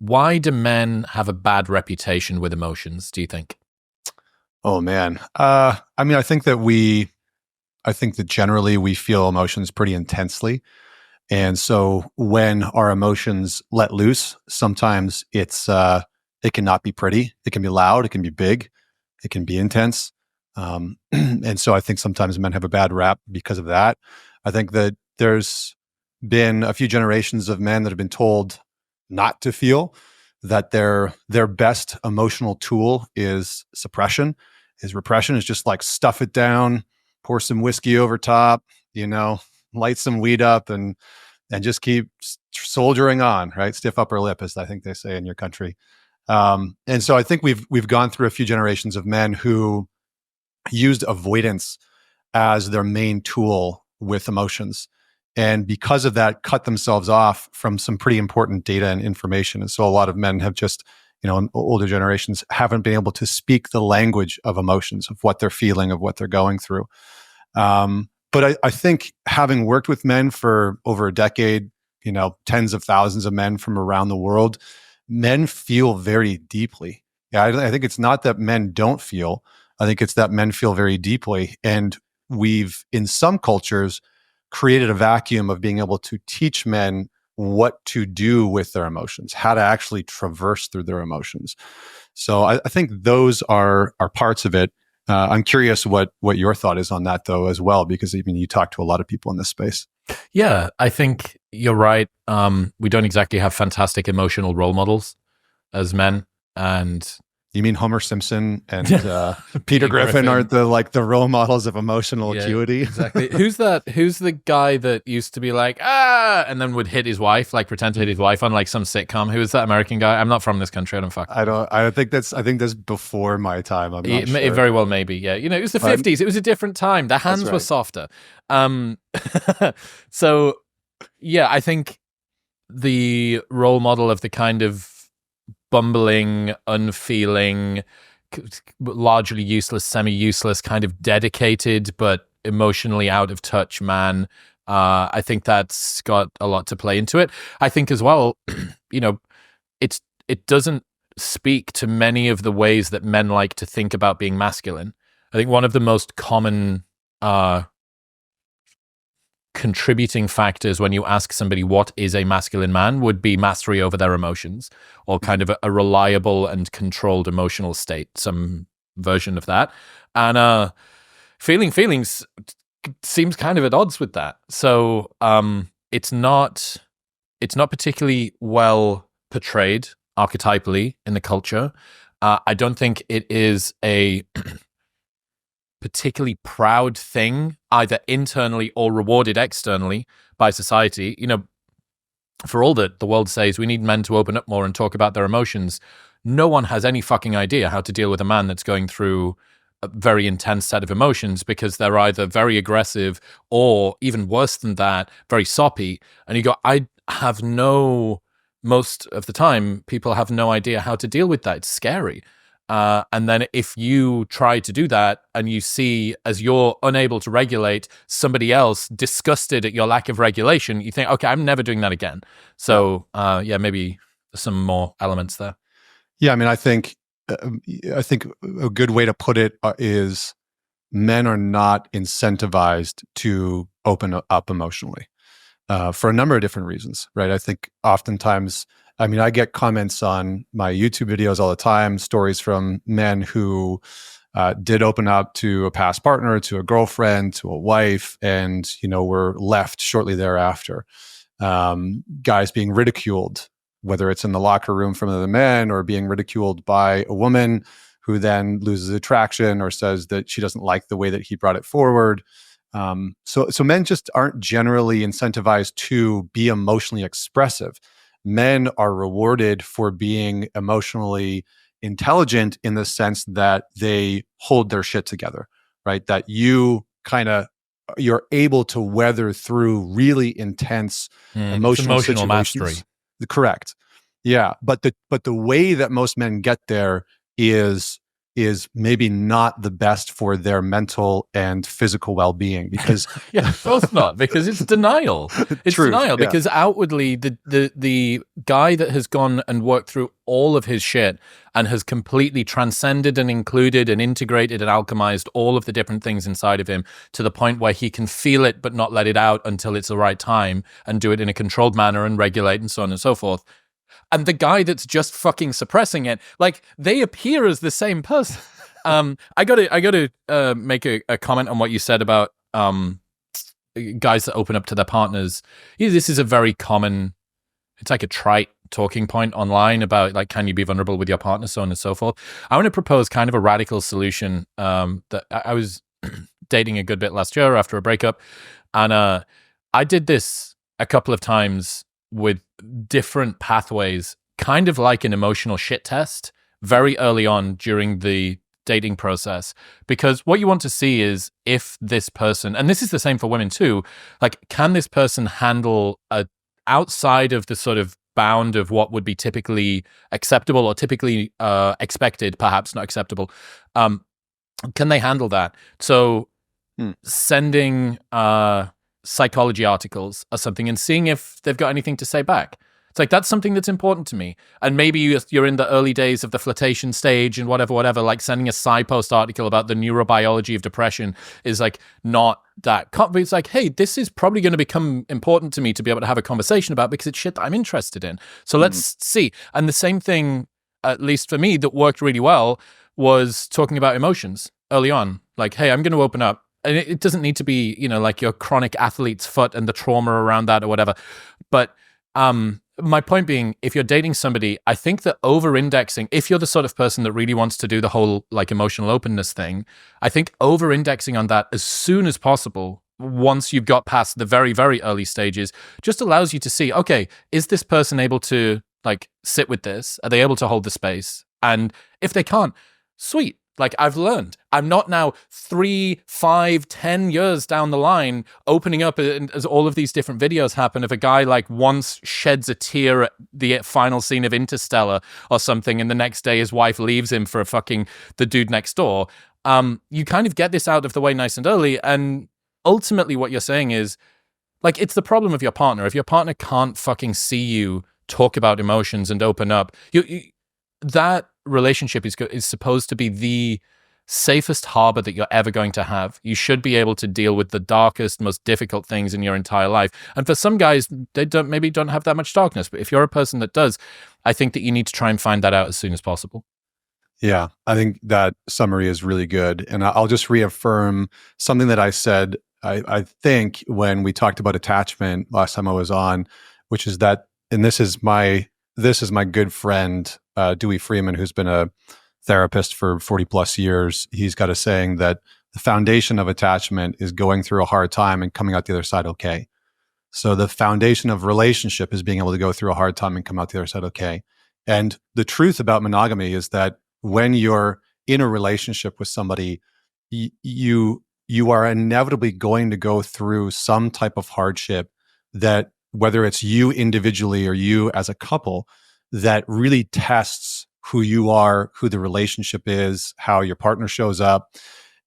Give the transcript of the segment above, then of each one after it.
Why do men have a bad reputation with emotions, do you think? Oh man. I mean, I think that generally we feel emotions pretty intensely. And so when our emotions let loose, sometimes it can not be pretty. It can be loud. It can be big. It can be intense. And so I think sometimes men have a bad rap because of that. I think that there's been a few generations of men that have been told not to feel, that their best emotional tool is suppression, is repression, is just like stuff it down, pour some whiskey over top, you know, light some weed up and just keep soldiering on, right? Stiff upper lip, as I think they say in your country. And so I think we've gone through a few generations of men who used avoidance as their main tool with emotions. And because of that, cut themselves off from some pretty important data and information. And so a lot of men have just, in older generations, haven't been able to speak the language of emotions, of what they're feeling, of what they're going through. But I think having worked with men for over a decade, tens of thousands of men from around the world, men feel very deeply. Yeah, I think it's not that men don't feel. I think it's that men feel very deeply. And we've, in some cultures, created a vacuum of being able to teach men what to do with their emotions, how to actually traverse through their emotions. So I think those are parts of it. I'm curious what your thought is on that, though, as well, because even you talk to a lot of people in this space. Yeah, I think you're right. We don't exactly have fantastic emotional role models as men, and You mean Homer Simpson and Peter Griffin aren't the role models of emotional acuity? Exactly. Who's that? Who's the guy that used to be like, ah, and then would hit his wife, like pretend to hit his wife on like some sitcom? Who is that American guy? I'm not from this country. I don't fuck. I think that's before my time. I'm not sure. It very well maybe. Yeah. It was the 50s. It was a different time. The hands were softer. So yeah, I think the role model of the kind of bumbling, unfeeling, largely useless, semi-useless, kind of dedicated but emotionally out of touch man. I think that's got a lot to play into it. I think as well, it doesn't speak to many of the ways that men like to think about being masculine. I think one of the most common contributing factors when you ask somebody what is a masculine man would be mastery over their emotions, or kind of a reliable and controlled emotional state, some version of that. And feeling feelings seems kind of at odds with that. So it's not particularly well portrayed archetypally in the culture. I don't think it is a particularly proud thing, either internally or rewarded externally by society. For all that the world says we need men to open up more and talk about their emotions, no one has any fucking idea how to deal with a man that's going through a very intense set of emotions, because they're either very aggressive or, even worse than that, very soppy. And you go, most of the time, people have no idea how to deal with that. It's scary. And then if you try to do that and you see, as you're unable to regulate, somebody else disgusted at your lack of regulation, you think, okay, I'm never doing that again. So maybe some more elements there. Yeah, I mean, I think a good way to put it is men are not incentivized to open up emotionally for a number of different reasons, right? I think oftentimes, I mean, I get comments on my YouTube videos all the time, stories from men who did open up to a past partner, to a girlfriend, to a wife, and were left shortly thereafter. Guys being ridiculed, whether it's in the locker room from other men, or being ridiculed by a woman who then loses attraction or says that she doesn't like the way that he brought it forward. So men just aren't generally incentivized to be emotionally expressive. Men are rewarded for being emotionally intelligent in the sense that they hold their shit together, right? That you're able to weather through really intense emotional situations. Mastery. Correct. Yeah. But the way that most men get there is is maybe not the best for their mental and physical well-being, because yeah, both not, because it's denial. It's True, denial yeah. because outwardly the guy that has gone and worked through all of his shit and has completely transcended and included and integrated and alchemized all of the different things inside of him to the point where he can feel it but not let it out until it's the right time and do it in a controlled manner and regulate and so on and so forth. And the guy that's just fucking suppressing it, like, they appear as the same person. I gotta make a comment on what you said about guys that open up to their partners. Yeah, this is a very common, it's like a trite talking point online about, like, can you be vulnerable with your partner, so on and so forth. I want to propose kind of a radical solution. That I was dating a good bit last year after a breakup, and I did this a couple of times with different pathways, kind of like an emotional shit test very early on during the dating process. Because what you want to see is if this person, and this is the same for women too, like, can this person handle outside of the sort of bound of what would be typically acceptable or typically expected, perhaps not acceptable. Can they handle that? So sending psychology articles or something and seeing if they've got anything to say back. It's like, that's something that's important to me. And maybe you're in the early days of the flirtation stage and whatever, like sending a SciPost article about the neurobiology of depression is like not that. It's like, hey, this is probably going to become important to me to be able to have a conversation about because it's shit that I'm interested in. So let's see. And the same thing, at least for me, that worked really well was talking about emotions early on. Like, hey, I'm going to open up. And it doesn't need to be, like your chronic athlete's foot and the trauma around that or whatever. But my point being, if you're dating somebody, I think that over-indexing, if you're the sort of person that really wants to do the whole like emotional openness thing, I think over-indexing on that as soon as possible, once you've got past the very, very early stages, just allows you to see, okay, is this person able to like sit with this? Are they able to hold the space? And if they can't, sweet. Like, I've learned. I'm not now 3, 5, 10 years down the line opening up as all of these different videos happen of a guy like once sheds a tear at the final scene of Interstellar or something, and the next day his wife leaves him for the dude next door. You kind of get this out of the way nice and early, and ultimately what you're saying is, like, it's the problem of your partner. If your partner can't fucking see you talk about emotions and open up, that relationship is supposed to be the safest harbor that you're ever going to have. You should be able to deal with the darkest, most difficult things in your entire life. And for some guys, they don't have that much darkness. But if you're a person that does, I think that you need to try and find that out as soon as possible. Yeah, I think that summary is really good. And I'll just reaffirm something that I said, I think, when we talked about attachment last time I was on, which is that, and this is my good friend, Dewey Freeman, who's been a therapist for 40 plus years. He's got a saying that the foundation of attachment is going through a hard time and coming out the other side okay. So the foundation of relationship is being able to go through a hard time and come out the other side okay. And the truth about monogamy is that when you're in a relationship with somebody, you are inevitably going to go through some type of hardship that, whether it's you individually or you as a couple, that really tests who you are, who the relationship is, how your partner shows up,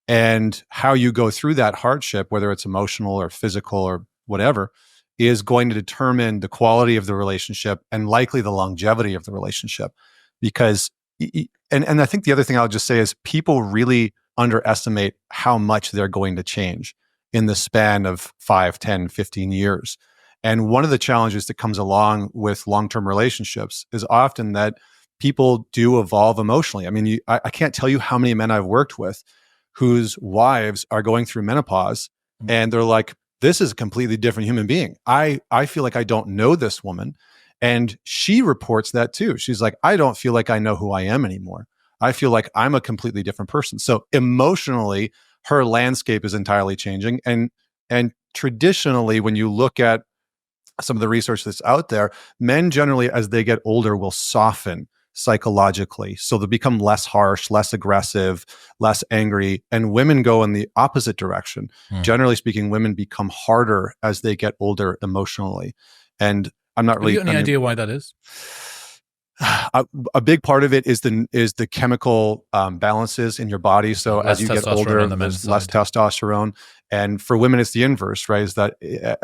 and how you go through that hardship, whether it's emotional or physical or whatever, is going to determine the quality of the relationship and likely the longevity of the relationship. Because, and I think the other thing I'll just say is, people really underestimate how much they're going to change in the span of 5, 10, 15 years. And one of the challenges that comes along with long-term relationships is often that people do evolve emotionally. I mean, I can't tell you how many men I've worked with whose wives are going through menopause, and they're like, this is a completely different human being. I feel like I don't know this woman. And she reports that too. She's like, I don't feel like I know who I am anymore. I feel like I'm a completely different person. So emotionally, her landscape is entirely changing. And traditionally, when you look at some of the research that's out there, men generally, as they get older, will soften psychologically. So they become less harsh, less aggressive, less angry. And women go in the opposite direction. Generally speaking, women become harder as they get older emotionally. And I'm not really— Have you got any idea why that is? A big part of it is the chemical balances in your body. So Less as you get testosterone older, on the men's there's less side. testosterone, and for women, it's the inverse, right? Is that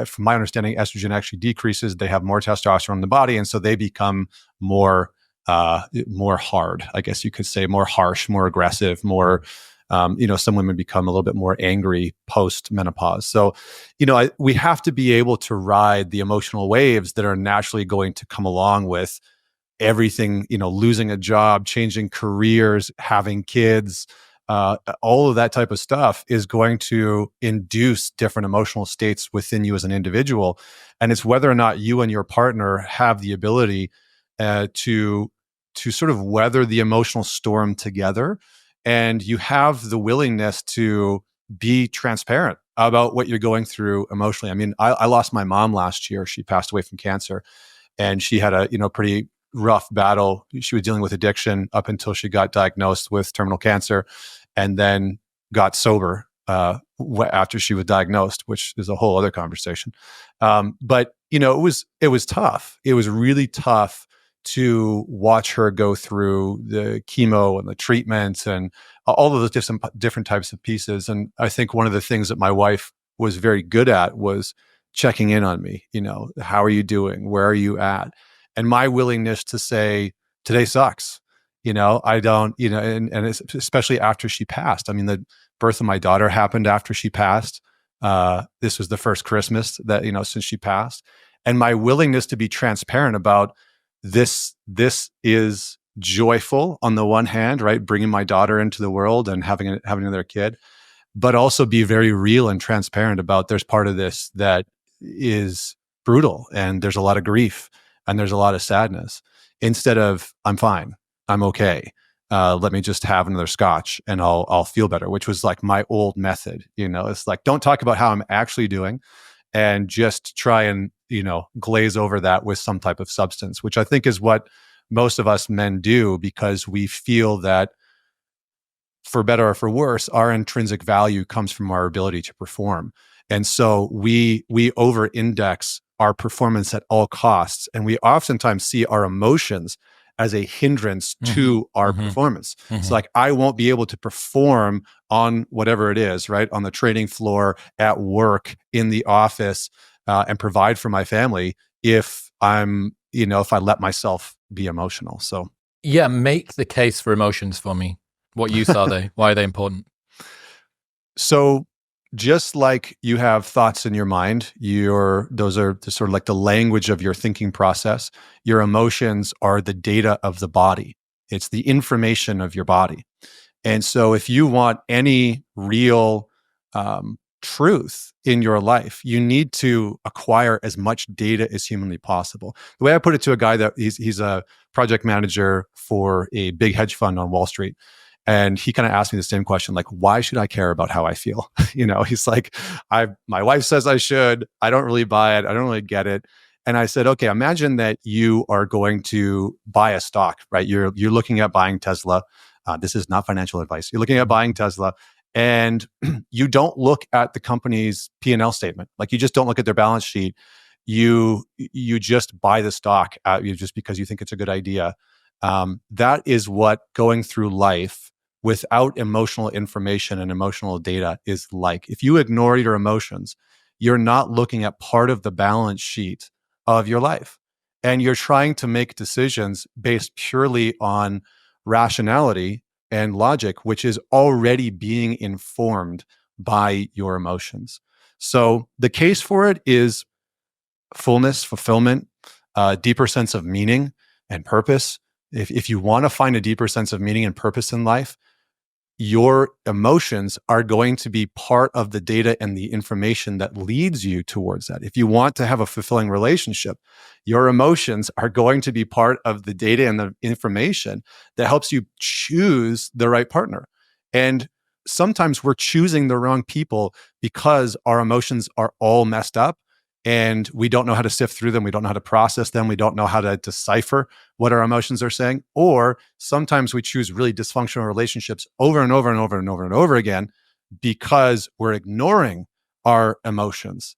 from my understanding, estrogen actually decreases. They have more testosterone in the body, and so they become more hard, I guess you could say, more harsh, more aggressive, more. Some women become a little bit more angry post menopause. So, we have to be able to ride the emotional waves that are naturally going to come along with everything, losing a job, changing careers, having kids, all of that type of stuff is going to induce different emotional states within you as an individual. And it's whether or not you and your partner have the ability to sort of weather the emotional storm together. And you have the willingness to be transparent about what you're going through emotionally. I mean, I lost my mom last year. She passed away from cancer, and she had a pretty rough battle. She was dealing with addiction up until she got diagnosed with terminal cancer, and then got sober after she was diagnosed, which is a whole other conversation. But it was tough. It was really tough to watch her go through the chemo and the treatments and all of those different types of pieces. And I think one of the things that my wife was very good at was checking in on me. How are you doing? Where are you at? And my willingness to say, today sucks. I don't, and especially after she passed. I mean, the birth of my daughter happened after she passed. This was the first Christmas that, since she passed. And my willingness to be transparent about this is joyful on the one hand, right? Bringing my daughter into the world and having another kid, but also be very real and transparent about there's part of this that is brutal, and there's a lot of grief, and there's a lot of sadness, instead of I'm fine, I'm okay. Let me just have another scotch and I'll feel better, which was like my old method. It's like, don't talk about how I'm actually doing, and just try and glaze over that with some type of substance, which I think is what most of us men do, because we feel that, for better or for worse, our intrinsic value comes from our ability to perform. And so we over index our performance at all costs. And we oftentimes see our emotions as a hindrance to our performance. It's like, I won't be able to perform on whatever it is, right? On the trading floor, at work, in the office, and provide for my family if if I let myself be emotional. So yeah, make the case for emotions for me. What use are they? Why are they important? So just like you have thoughts in your mind, those are sort of like the language of your thinking process. Your emotions are the data of the body. It's the information of your body. And so if you want any real truth in your life, you need to acquire as much data as humanly possible. The way I put it to a guy that he's a project manager for a big hedge fund on Wall Street. And he kind of asked me the same question, like, why should I care about how I feel? He's like, my wife says I should. I don't really buy it. I don't really get it. And I said, okay, imagine that you are going to buy a stock, right? You're looking at buying Tesla. This is not financial advice. You're looking at buying Tesla, and you don't look at the company's P&L statement. Like, you just don't look at their balance sheet. You just buy the stock just because you think it's a good idea. That is what going through life without emotional information and emotional data is like. If you ignore your emotions, you're not looking at part of the balance sheet of your life. And you're trying to make decisions based purely on rationality and logic, which is already being informed by your emotions. So the case for it is fullness, fulfillment, a deeper sense of meaning and purpose. If you want to find a deeper sense of meaning and purpose in life, your emotions are going to be part of the data and the information that leads you towards that. If you want to have a fulfilling relationship, your emotions are going to be part of the data and the information that helps you choose the right partner. And sometimes we're choosing the wrong people because our emotions are all messed up and we don't know how to sift through them. We don't know how to process them. We don't know how to decipher what our emotions are saying. Or sometimes we choose really dysfunctional relationships over and over and over and over and over again because we're ignoring our emotions.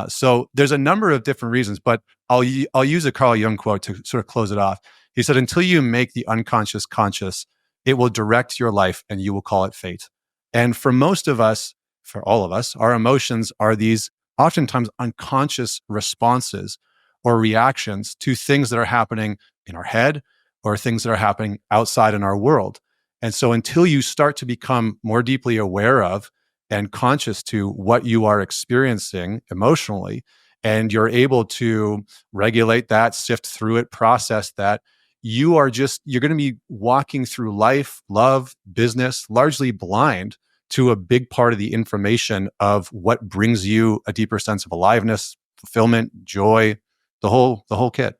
So there's a number of different reasons, but I'll use a Carl Jung quote to sort of close it off. He said, until you make the unconscious conscious, it will direct your life and you will call it fate. And for most of us, for all of us, our emotions are these oftentimes unconscious responses or reactions to things that are happening in our head or things that are happening outside in our world. And so until you start to become more deeply aware of and conscious to what you are experiencing emotionally, and you're able to regulate that, sift through it, process that, you're going to be walking through life, love, business, largely blind to a big part of the information of what brings you a deeper sense of aliveness, fulfillment, joy, the whole kit.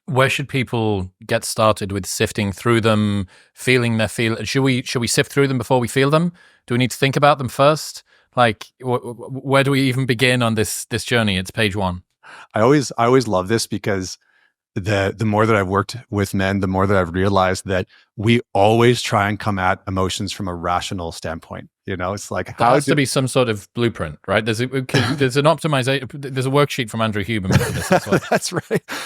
Where should people get started with sifting through them, feeling their feel? Should we sift through them before we feel them? Do we need to think about them first? Like, where do we even begin on this journey? It's page 1. I always love this because the more that I've worked with men, the more that I've realized that we always try and come at emotions from a rational standpoint. It's like there has to be some sort of blueprint, right? There's an optimization. There's a worksheet from Andrew Huberman for this as well.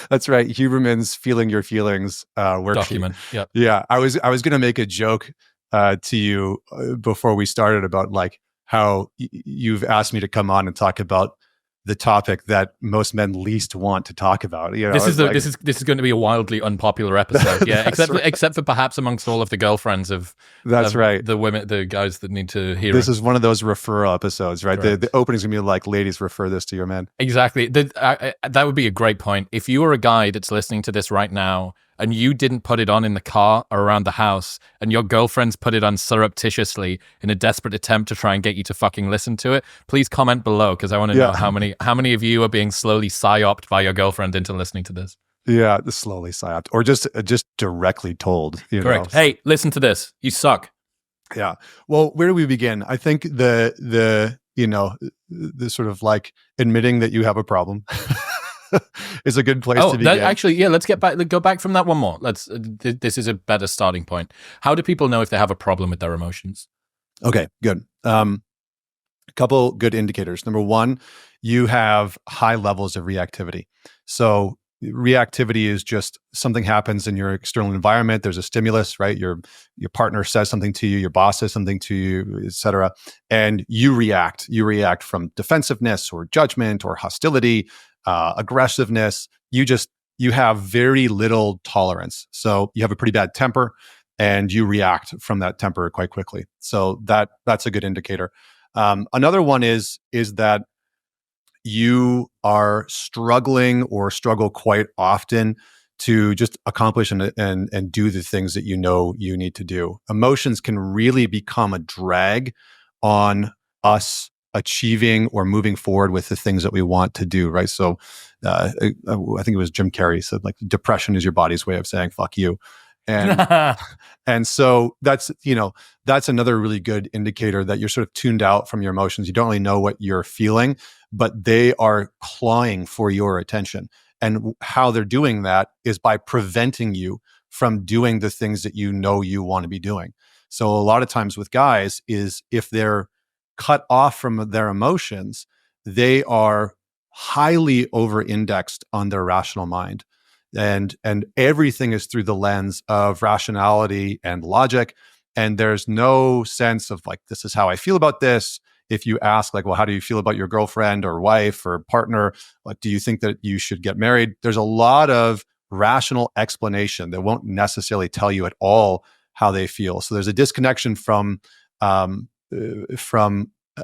That's right. Huberman's Feeling Your Feelings worksheet. Document. Yep. Yeah. I was going to make a joke to you before we started about like how you've asked me to come on and talk about the topic that most men least want to talk about. This is going to be a wildly unpopular episode. Yeah, except for perhaps amongst all of the girlfriends of right, the women, the guys that need to hear. This is one of those referral episodes, right? The opening's gonna be like, ladies, refer this to your men. Exactly. That would be a great point. If you are a guy that's listening to this right now and you didn't put it on in the car or around the house, and your girlfriend's put it on surreptitiously in a desperate attempt to try and get you to fucking listen to it, please comment below, because I want to know how many of you are being slowly psyoped by your girlfriend into listening to this. Yeah, slowly psyoped, or just directly told. Correct. Hey, listen to this. You suck. Yeah. Well, where do we begin? I think the sort of like admitting that you have a problem is a good place to begin. Let's go back from that one more. This is a better starting point. How do people know if they have a problem with their emotions? Okay, good. A couple good indicators. Number one, you have high levels of reactivity. So reactivity is just something happens in your external environment. There's a stimulus, right? Your partner says something to you, your boss says something to you, et cetera, and you react. You react from defensiveness or judgment or hostility, aggressiveness. You have very little tolerance. So you have a pretty bad temper and you react from that temper quite quickly. So that's a good indicator. Another one is that you are struggling or struggle quite often to just accomplish and do the things that you know you need to do. Emotions can really become a drag on us achieving or moving forward with the things that we want to do, right? So I think it was Jim Carrey said, like, depression is your body's way of saying fuck you. And so that's another really good indicator that you're sort of tuned out from your emotions. You don't really know what you're feeling, but they are clawing for your attention. And how they're doing that is by preventing you from doing the things that you know you want to be doing. So a lot of times with guys is if they're cut off from their emotions, they are highly over-indexed on their rational mind. And everything is through the lens of rationality and logic. And there's no sense of like, this is how I feel about this. If you ask like, well, how do you feel about your girlfriend or wife or partner? Like, do you think that you should get married? There's a lot of rational explanation that won't necessarily tell you at all how they feel. So there's a disconnection from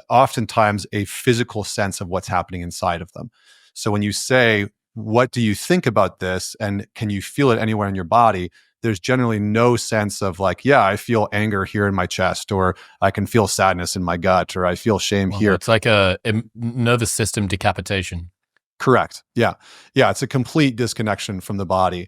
oftentimes a physical sense of what's happening inside of them. So when you say, what do you think about this? And can you feel it anywhere in your body? There's generally no sense of like, yeah, I feel anger here in my chest, or I can feel sadness in my gut, or I feel shame here. It's like a nervous system decapitation. Correct. Yeah. Yeah. It's a complete disconnection from the body.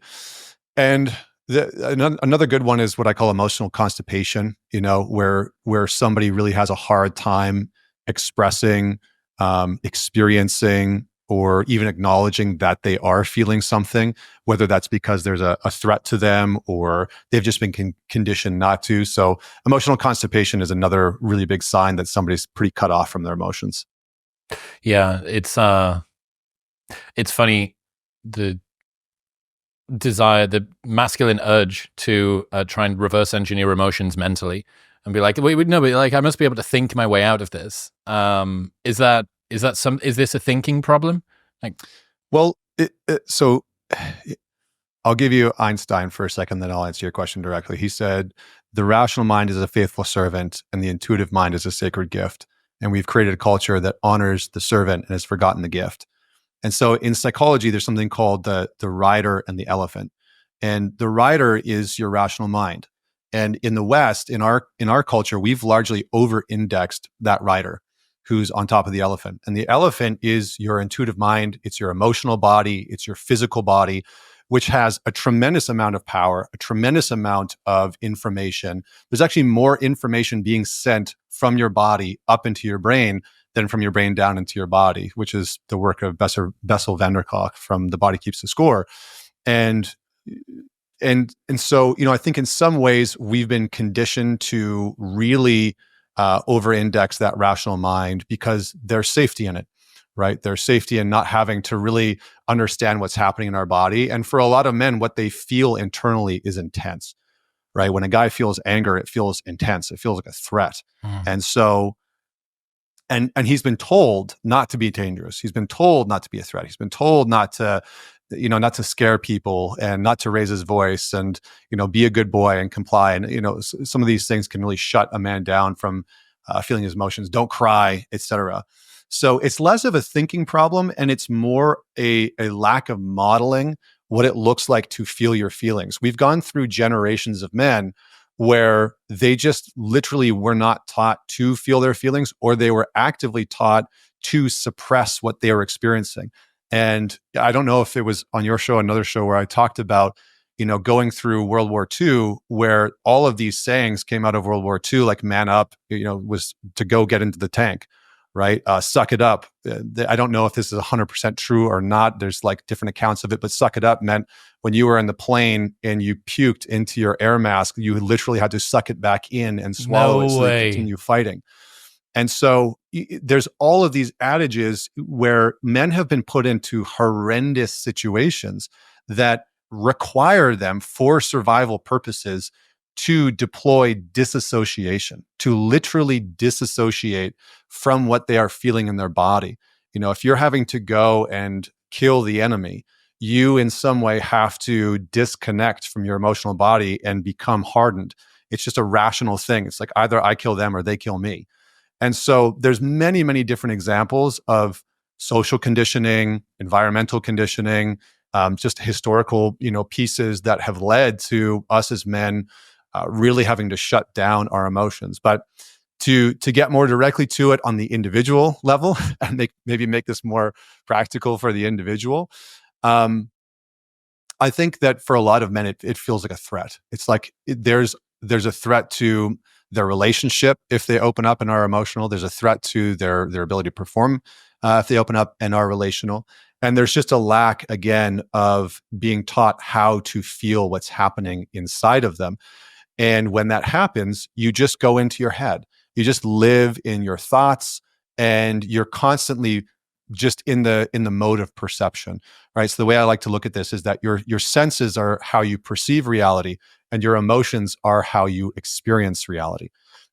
And another good one is what I call emotional constipation, where somebody really has a hard time expressing, experiencing, or even acknowledging that they are feeling something, whether that's because there's a threat to them or they've just been conditioned not to. So emotional constipation is another really big sign that somebody's pretty cut off from their emotions. Yeah, it's funny. desire, the masculine urge to try and reverse engineer emotions mentally and be like, wait, no, but like I must be able to think my way out of this. Is this a thinking problem? Like, Well, so I'll give you Einstein for a second, then I'll answer your question directly. He said, the rational mind is a faithful servant and the intuitive mind is a sacred gift. And we've created a culture that honors the servant and has forgotten the gift. And so in psychology, there's something called the rider and the elephant. And the rider is your rational mind. And in the West, in our culture, we've largely over-indexed that rider who's on top of the elephant. And the elephant is your intuitive mind, it's your emotional body, it's your physical body, which has a tremendous amount of power, a tremendous amount of information. There's actually more information being sent from your body up into your brain than from your brain down into your body, which is the work of Bessel van der Kolk from The Body Keeps the Score. And so, I think in some ways we've been conditioned to really over-index that rational mind because there's safety in it, right? There's safety in not having to really understand what's happening in our body. And for a lot of men, what they feel internally is intense, right? When a guy feels anger, it feels intense. It feels like a threat. And so, and he's been told not to be dangerous. He's been told not to be a threat. He's been told not to scare people and not to raise his voice and, be a good boy and comply. And, some of these things can really shut a man down from feeling his emotions. Don't cry, etc. So it's less of a thinking problem and it's more a lack of modeling what it looks like to feel your feelings. We've gone through generations of men where they just literally were not taught to feel their feelings, or they were actively taught to suppress what they were experiencing. And I don't know if it was on your show, another show where I talked about, going through World War II, where all of these sayings came out of World War II, like man up, was to go get into the tank, right? Suck it up. I don't know if this is 100% true or not. There's like different accounts of it, but suck it up meant when you were in the plane and you puked into your air mask, you literally had to suck it back in and swallow it so you continue fighting. And so there's all of these adages where men have been put into horrendous situations that require them for survival purposes to deploy disassociation, to literally disassociate from what they are feeling in their body. If you're having to go and kill the enemy, you in some way have to disconnect from your emotional body and become hardened. It's just a rational thing. It's like either I kill them or they kill me. And so there's many, many different examples of social conditioning, environmental conditioning, just historical, pieces that have led to us as men really having to shut down our emotions. But to get more directly to it on the individual level and maybe make this more practical for the individual, I think that for a lot of men, it feels like a threat. It's like there's a threat to their relationship if they open up and are emotional. There's a threat to their ability to perform if they open up and are relational. And there's just a lack, again, of being taught how to feel what's happening inside of them. And when that happens, you just go into your head. You just live in your thoughts and you're constantly just in the mode of perception, right? So the way I like to look at this is that your senses are how you perceive reality and your emotions are how you experience reality.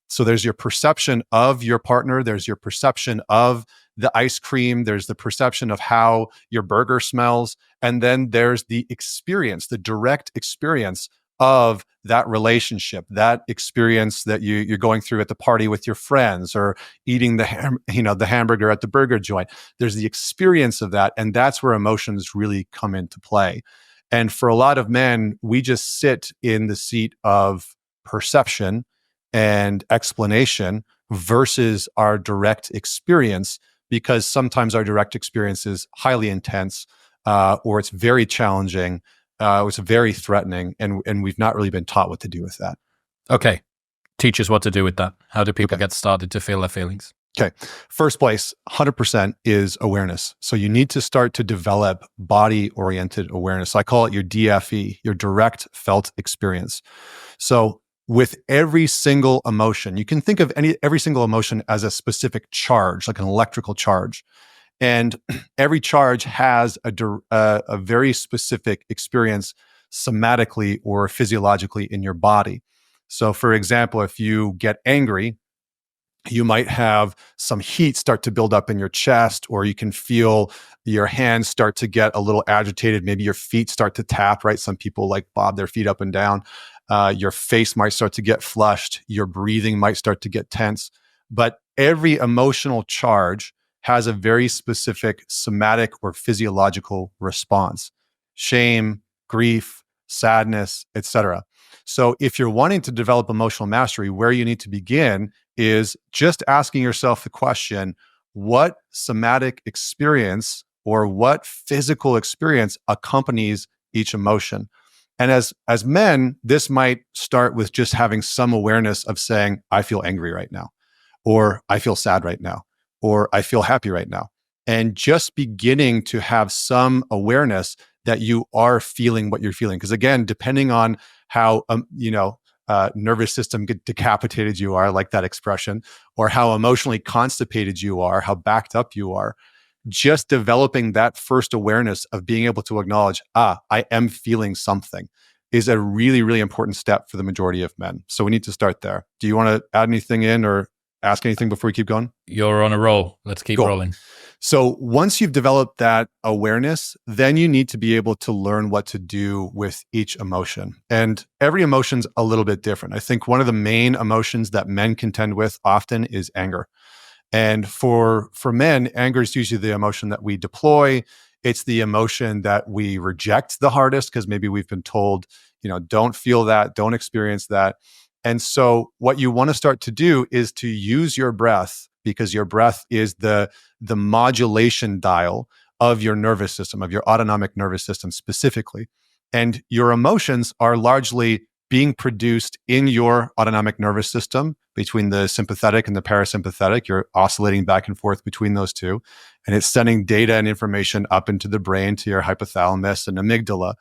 So there's your perception of your partner, there's your perception of the ice cream, there's the perception of how your burger smells, and then there's the experience, the direct experience of that relationship, that experience that you're going through at the party with your friends or eating the hamburger at the burger joint. There's the experience of that, and that's where emotions really come into play. And for a lot of men, we just sit in the seat of perception and explanation versus our direct experience, because sometimes our direct experience is highly intense or it's very challenging. It's very threatening, and we've not really been taught what to do with that. Okay. Teach us what to do with that. How do people get started to feel their feelings? Okay. First place, 100% is awareness. So you need to start to develop body-oriented awareness. I call it your DFE, your direct felt experience. So with every single emotion, you can think of every single emotion as a specific charge, like an electrical charge. And every charge has a very specific experience somatically or physiologically in your body. So, for example, if you get angry, you might have some heat start to build up in your chest, or you can feel your hands start to get a little agitated. Maybe your feet start to tap, right? Some people like bob their feet up and down. Your face might start to get flushed. Your breathing might start to get tense. But every emotional charge has a very specific somatic or physiological response: shame, grief, sadness, etc. So if you're wanting to develop emotional mastery, where you need to begin is just asking yourself the question, what somatic experience or what physical experience accompanies each emotion? And as men, this might start with just having some awareness of saying, I feel angry right now, or I feel sad right now, or I feel happy right now. And just beginning to have some awareness that you are feeling what you're feeling. Because again, depending on how nervous system decapitated you are, like that expression, or how emotionally constipated you are, how backed up you are, just developing that first awareness of being able to acknowledge, I am feeling something, is a really, really important step for the majority of men. So we need to start there. Do you want to add anything in or ask anything before we keep going? You're on a roll. Let's keep rolling. So once you've developed that awareness, then you need to be able to learn what to do with each emotion. And every emotion's a little bit different. I think one of the main emotions that men contend with often is anger. And for men, anger is usually the emotion that we deploy. It's the emotion that we reject the hardest because maybe we've been told, don't feel that, don't experience that. And so what you want to start to do is to use your breath, because your breath is the modulation dial of your nervous system, of your autonomic nervous system specifically. And your emotions are largely being produced in your autonomic nervous system between the sympathetic and the parasympathetic. You're oscillating back and forth between those two. And it's sending data and information up into the brain to your hypothalamus and amygdala.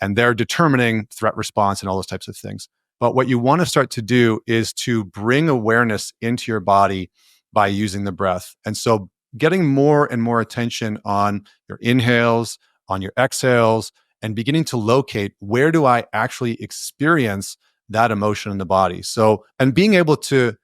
And they're determining threat response and all those types of things. But what you want to start to do is to bring awareness into your body by using the breath. And so getting more and more attention on your inhales, on your exhales, and beginning to locate, where do I actually experience that emotion in the body? So, and being able to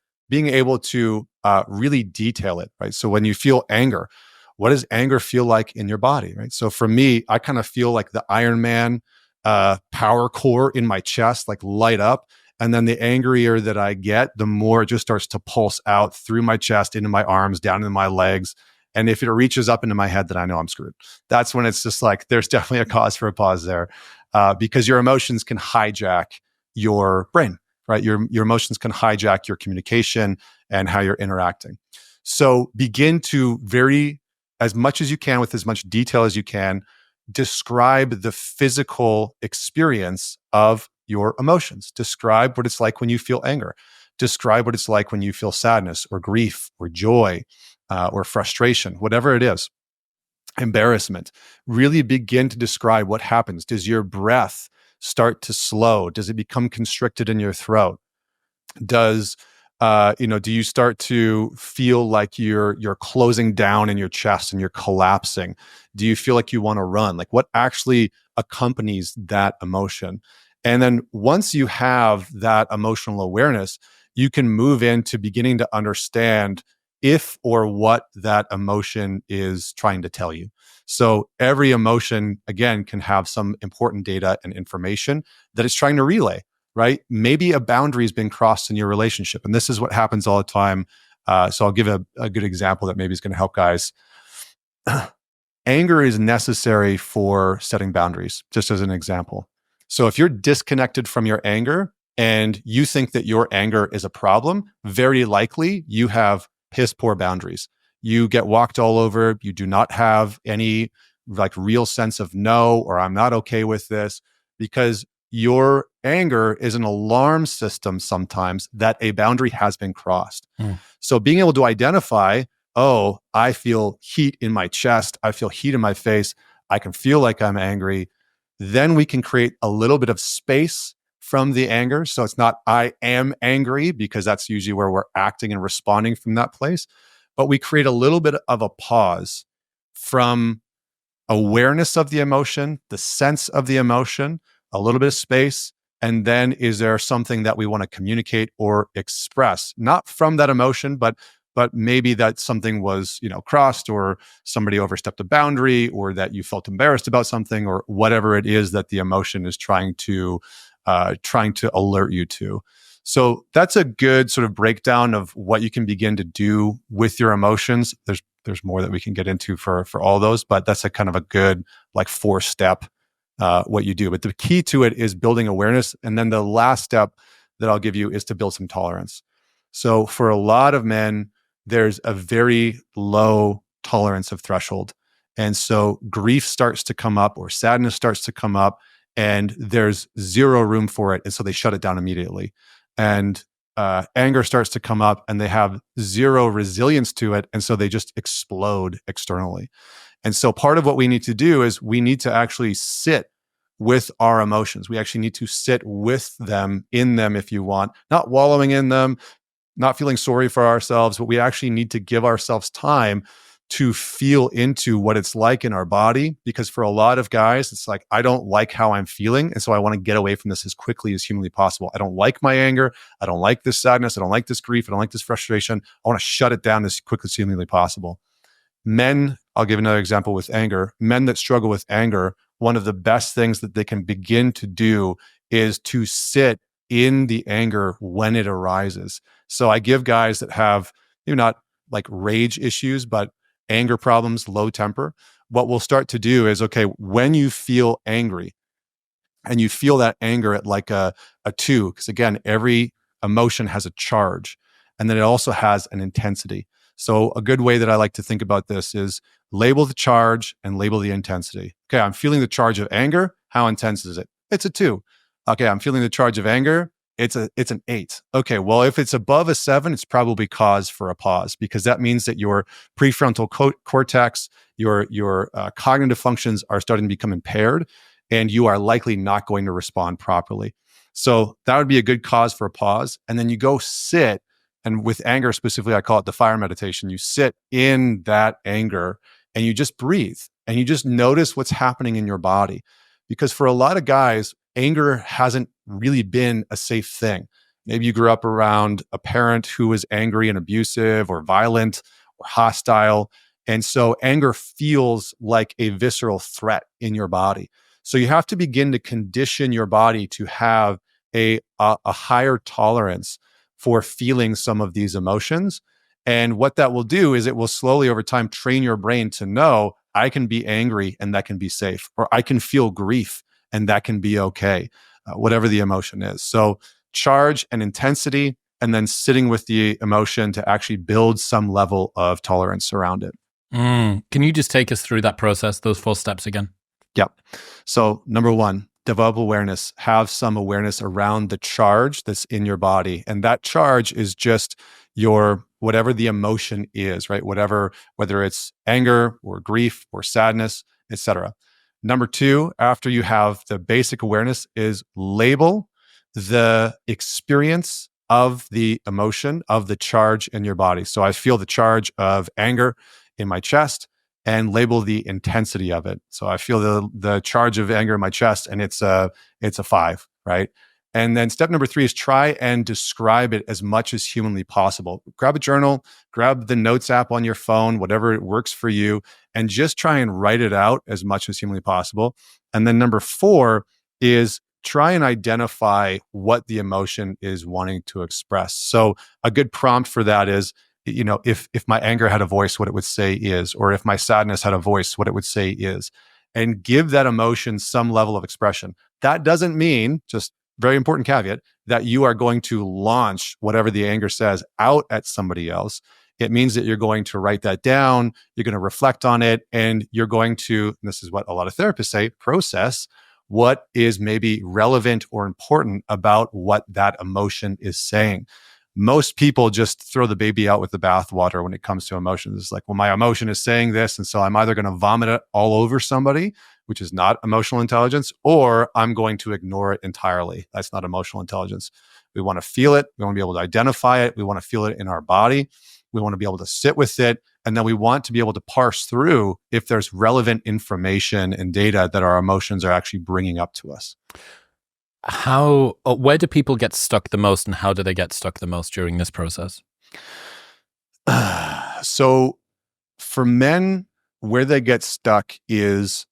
really detail it, right? So when you feel anger, what does anger feel like in your body, right? So for me, I kind of feel like the Iron Man power core in my chest, like light up. And then the angrier that I get, the more it just starts to pulse out through my chest, into my arms, down into my legs. And if it reaches up into my head, then I know I'm screwed. That's when it's just like, there's definitely a cause for a pause there, because your emotions can hijack your brain, right? Your emotions can hijack your communication and how you're interacting. So begin to as much as you can, with as much detail as you can, describe the physical experience of your emotions. Describe what it's like when you feel anger. Describe what it's like when you feel sadness or grief or joy or frustration, whatever it is, embarrassment. Really begin to describe what happens. Does your breath start to slow? Does it become constricted in your throat? Do you start to feel like you're closing down in your chest and you're collapsing? Do you feel like you want to run? Like, what actually accompanies that emotion? And then once you have that emotional awareness, you can move into beginning to understand if or what that emotion is trying to tell you. So every emotion, again, can have some important data and information that it's trying to relay, right? Maybe a boundary has been crossed in your relationship. And this is what happens all the time. So I'll give a good example that maybe is going to help guys. Anger is necessary for setting boundaries, just as an example. So if you're disconnected from your anger and you think that your anger is a problem, very likely you have piss poor boundaries. You get walked all over. You do not have any like real sense of no, or I'm not okay with this, because your anger is an alarm system sometimes that a boundary has been crossed. So being able to identify, oh, I feel heat in my chest, I feel heat in my face, I can feel like I'm angry, then we can create a little bit of space from the anger. So it's not I am angry, because that's usually where we're acting and responding from that place. But we create a little bit of a pause from awareness of the emotion, the sense of the emotion, a little bit of space, and then is there something that we want to communicate or express, not from that emotion, but maybe that something was, crossed, or somebody overstepped a boundary, or that you felt embarrassed about something, or whatever it is that the emotion is trying to alert you to. So that's a good sort of breakdown of what you can begin to do with your emotions. There's more that we can get into for all those, but that's a kind of a good like 4-step what you do. But the key to it is building awareness, and then the last step that I'll give you is to build some tolerance. So for a lot of men, there's a very low tolerance of threshold, and so grief starts to come up or sadness starts to come up, and there's zero room for it, and so they shut it down immediately. And anger starts to come up, and they have zero resilience to it, and so they just explode externally. And so part of what we need to do is we need to actually sit with our emotions. We actually need to sit with them, in them, if you want, not wallowing in them, not feeling sorry for ourselves, but we actually need to give ourselves time to feel into what it's like in our body. Because for a lot of guys, it's like, I don't like how I'm feeling, and so I want to get away from this as quickly as humanly possible. I don't like my anger. I don't like this sadness. I don't like this grief. I don't like this frustration. I want to shut it down as quickly as humanly possible. Men, I'll give another example with anger. Men that struggle with anger, one of the best things that they can begin to do is to sit in the anger when it arises. So I give guys that have, not like rage issues, but anger problems, low temper. What we'll start to do is, okay, when you feel angry and you feel that anger at like a 2, because again, every emotion has a charge, and then it also has an intensity. So a good way that I like to think about this is label the charge and label the intensity. Okay, I'm feeling the charge of anger. How intense is it? It's a 2. Okay, I'm feeling the charge of anger. It's an 8. Okay, well, if it's above a 7, it's probably cause for a pause, because that means that your prefrontal cortex, your cognitive functions are starting to become impaired, and you are likely not going to respond properly. So that would be a good cause for a pause. And then you go sit, and with anger specifically, I call it the fire meditation. You sit in that anger and you just breathe and you just notice what's happening in your body. Because for a lot of guys, anger hasn't really been a safe thing. Maybe you grew up around a parent who was angry and abusive or violent or hostile. And so anger feels like a visceral threat in your body. So you have to begin to condition your body to have a higher tolerance for feeling some of these emotions. And what that will do is it will slowly over time train your brain to know, I can be angry and that can be safe, or I can feel grief and that can be okay, whatever the emotion is. So charge and intensity, and then sitting with the emotion to actually build some level of tolerance around it. Can you just take us through that process, those 4 steps again? Yep. So number 1, develop awareness. Have some awareness around the charge that's in your body. And that charge is just your, whatever the emotion is, right? Whether it's anger or grief or sadness, etc. Number 2, after you have the basic awareness, is label the experience of the emotion, of the charge in your body. So I feel the charge of anger in my chest, and label the intensity of it. So I feel the charge of anger in my chest, and it's a 5, right? And then step number 3 is try and describe it as much as humanly possible. Grab a journal, grab the notes app on your phone, whatever it works for you, and just try and write it out as much as humanly possible. And then number 4 is try and identify what the emotion is wanting to express. So a good prompt for that is, if my anger had a voice, what it would say is, or if my sadness had a voice, what it would say is, and give that emotion some level of expression. That doesn't mean, just very important caveat, that you are going to launch whatever the anger says out at somebody else. It means that you're going to write that down, you're going to reflect on it, and you're going to, and this is what a lot of therapists say, process what is maybe relevant or important about what that emotion is saying. Most people just throw the baby out with the bathwater when it comes to emotions. It's like, well, my emotion is saying this, and so I'm either going to vomit it all over somebody, which is not emotional intelligence, or I'm going to ignore it entirely. That's not emotional intelligence. We want to feel it. We want to be able to identify it. We want to feel it in our body. We want to be able to sit with it. And then we want to be able to parse through if there's relevant information and data that our emotions are actually bringing up to us. Where do people get stuck the most, and how do they get stuck the most during this process? So for men, where they get stuck is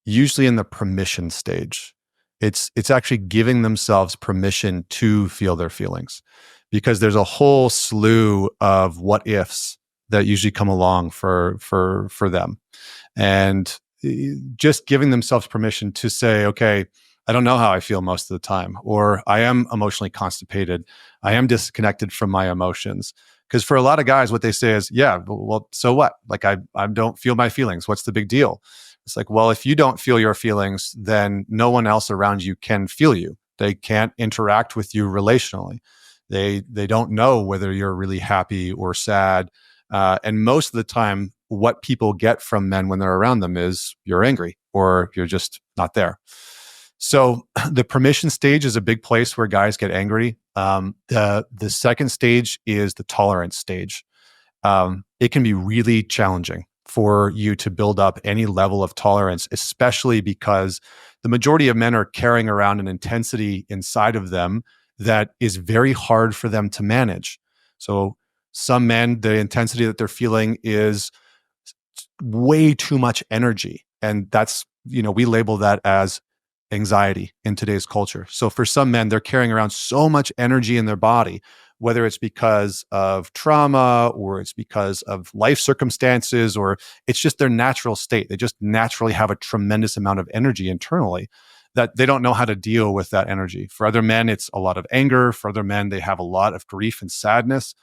usually in the permission stage. It's actually giving themselves permission to feel their feelings, because there's a whole slew of what ifs that usually come along for them. And just giving themselves permission to say, okay, I don't know how I feel most of the time, or I am emotionally constipated. I am disconnected from my emotions. Because for a lot of guys, what they say is, yeah, well, so what? Like, I don't feel my feelings. What's the big deal? It's like, well, if you don't feel your feelings, then no one else around you can feel you. They can't interact with you relationally. They don't know whether you're really happy or sad. And most of the time, what people get from men when they're around them is you're angry or you're just not there. So the permission stage is a big place where guys get angry. The second stage is the tolerance stage. It can be really challenging for you to build up any level of tolerance, especially because the majority of men are carrying around an intensity inside of them that is very hard for them to manage. So some men, the intensity that they're feeling is way too much energy. And that's, we label that as anxiety in today's culture. So for some men, they're carrying around so much energy in their body, whether it's because of trauma or it's because of life circumstances, or it's just their natural state. They just naturally have a tremendous amount of energy internally that they don't know how to deal with that energy. For other men, it's a lot of anger. For other men, they have a lot of grief and sadness.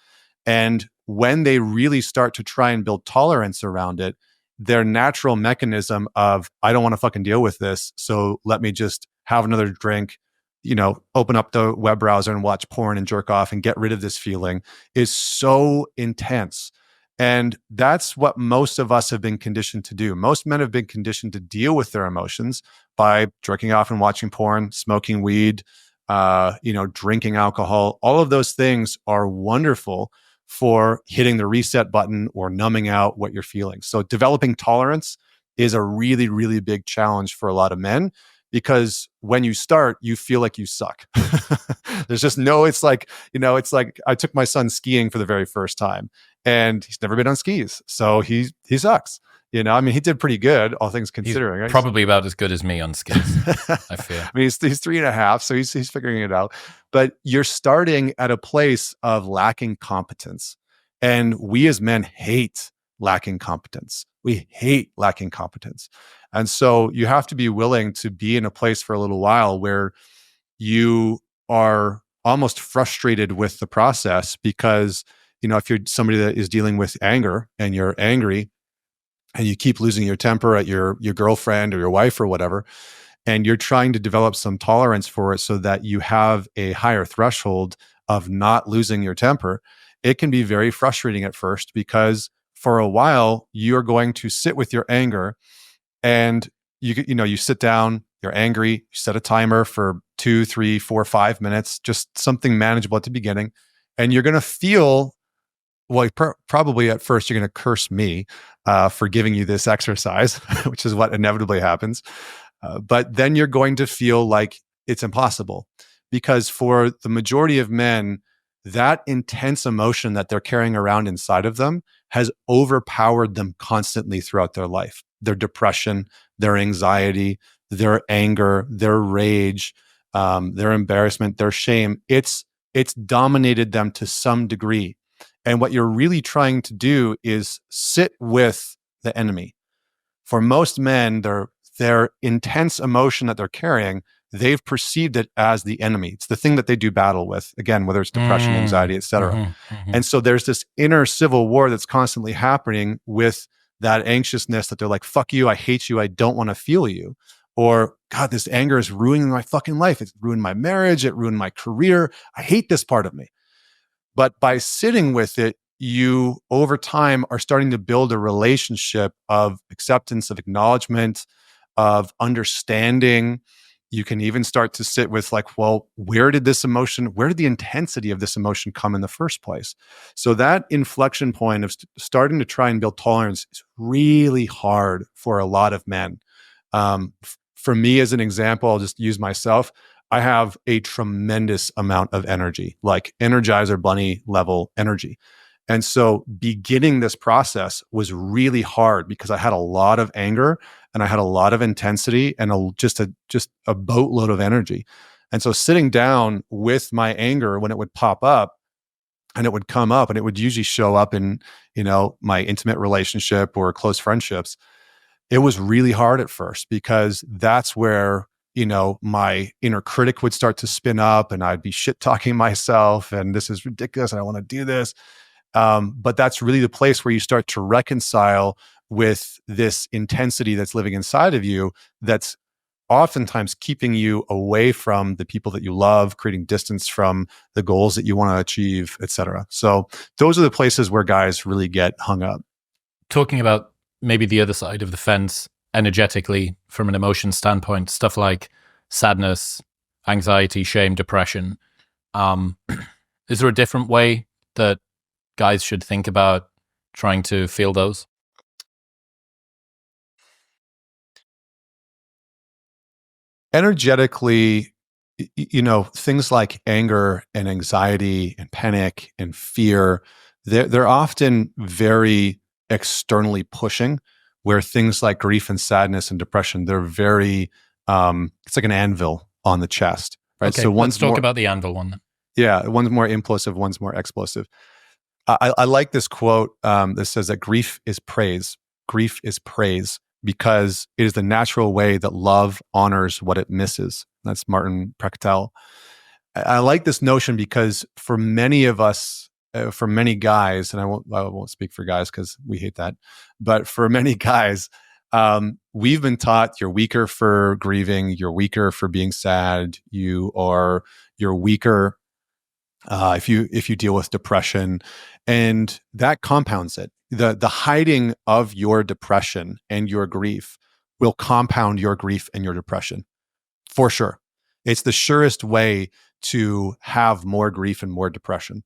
And when they really start to try and build tolerance around it, their natural mechanism of, I don't want to fucking deal with this, so let me just have another drink, open up the web browser and watch porn and jerk off and get rid of this feeling, is so intense. And that's what most of us have been conditioned to do. Most men have been conditioned to deal with their emotions by jerking off and watching porn, smoking weed, drinking alcohol. All of those things are wonderful for hitting the reset button or numbing out what you're feeling. So developing tolerance is a really, really big challenge for a lot of men, because when you start, you feel like you suck. There's just it's like I took my son skiing for the very first time and he's never been on skis. So he sucks. He did pretty good, all things considering. He's probably about as good as me on skis, I feel. I mean, he's 3.5, so he's figuring it out. But you're starting at a place of lacking competence. And we as men hate lacking competence. We hate lacking competence. And so you have to be willing to be in a place for a little while where you are almost frustrated with the process, because, if you're somebody that is dealing with anger and you're angry, and you keep losing your temper at your girlfriend or your wife or whatever, and you're trying to develop some tolerance for it so that you have a higher threshold of not losing your temper, it can be very frustrating at first, because for a while you're going to sit with your anger, and you sit down, you're angry, you set a timer for 2, 3, 4, 5 minutes, just something manageable at the beginning, and you're going to feel, well, probably at first you're going to curse me for giving you this exercise, which is what inevitably happens. But then you're going to feel like it's impossible, because for the majority of men, that intense emotion that they're carrying around inside of them has overpowered them constantly throughout their life. Their depression, their anxiety, their anger, their rage, their embarrassment, their shame. It's dominated them to some degree. And what you're really trying to do is sit with the enemy. For most men, their intense emotion that they're carrying, they've perceived it as the enemy. It's the thing that they do battle with, again, whether it's depression, anxiety, etc. And so there's this inner civil war that's constantly happening with that anxiousness that they're like, fuck you, I hate you, I don't want to feel you. Or, God, this anger is ruining my fucking life. It's ruined my marriage. It ruined my career. I hate this part of me. But by sitting with it, you over time are starting to build a relationship of acceptance, of acknowledgement, of understanding. You can even start to sit with like, well, where did the intensity of this emotion come in the first place? So that inflection point of starting to try and build tolerance is really hard for a lot of men. For me, as an example, I'll just use myself. I have a tremendous amount of energy, like Energizer Bunny level energy. And so beginning this process was really hard because I had a lot of anger and I had a lot of intensity and just a boatload of energy. And so sitting down with my anger when it would pop up, and it would come up, and it would usually show up in, my intimate relationship or close friendships. It was really hard at first because that's where, my inner critic would start to spin up and I'd be shit talking myself and this is ridiculous and I want to do this. But that's really the place where you start to reconcile with this intensity that's living inside of you that's oftentimes keeping you away from the people that you love, creating distance from the goals that you want to achieve, et cetera. So those are the places where guys really get hung up. Talking about maybe the other side of the fence energetically from an emotion standpoint, stuff like sadness, anxiety, shame, depression. Is there a different way that guys should think about trying to feel those? Energetically, things like anger and anxiety and panic and fear, they're often very externally pushing, where things like grief and sadness and depression, they're very, it's like an anvil on the chest, right? Okay, So let's talk about the anvil one. Yeah, one's more implosive, one's more explosive. I like this quote that says that grief is praise. Grief is praise because it is the natural way that love honors what it misses. That's Martin Prechtel. I like this notion because for many of us, for many guys, and I won't speak for guys because we hate that, but for many guys, we've been taught you're weaker for grieving, you're weaker for being sad, you're weaker if you deal with depression, and that compounds it. The hiding of your depression and your grief will compound your grief and your depression for sure. It's the surest way to have more grief and more depression.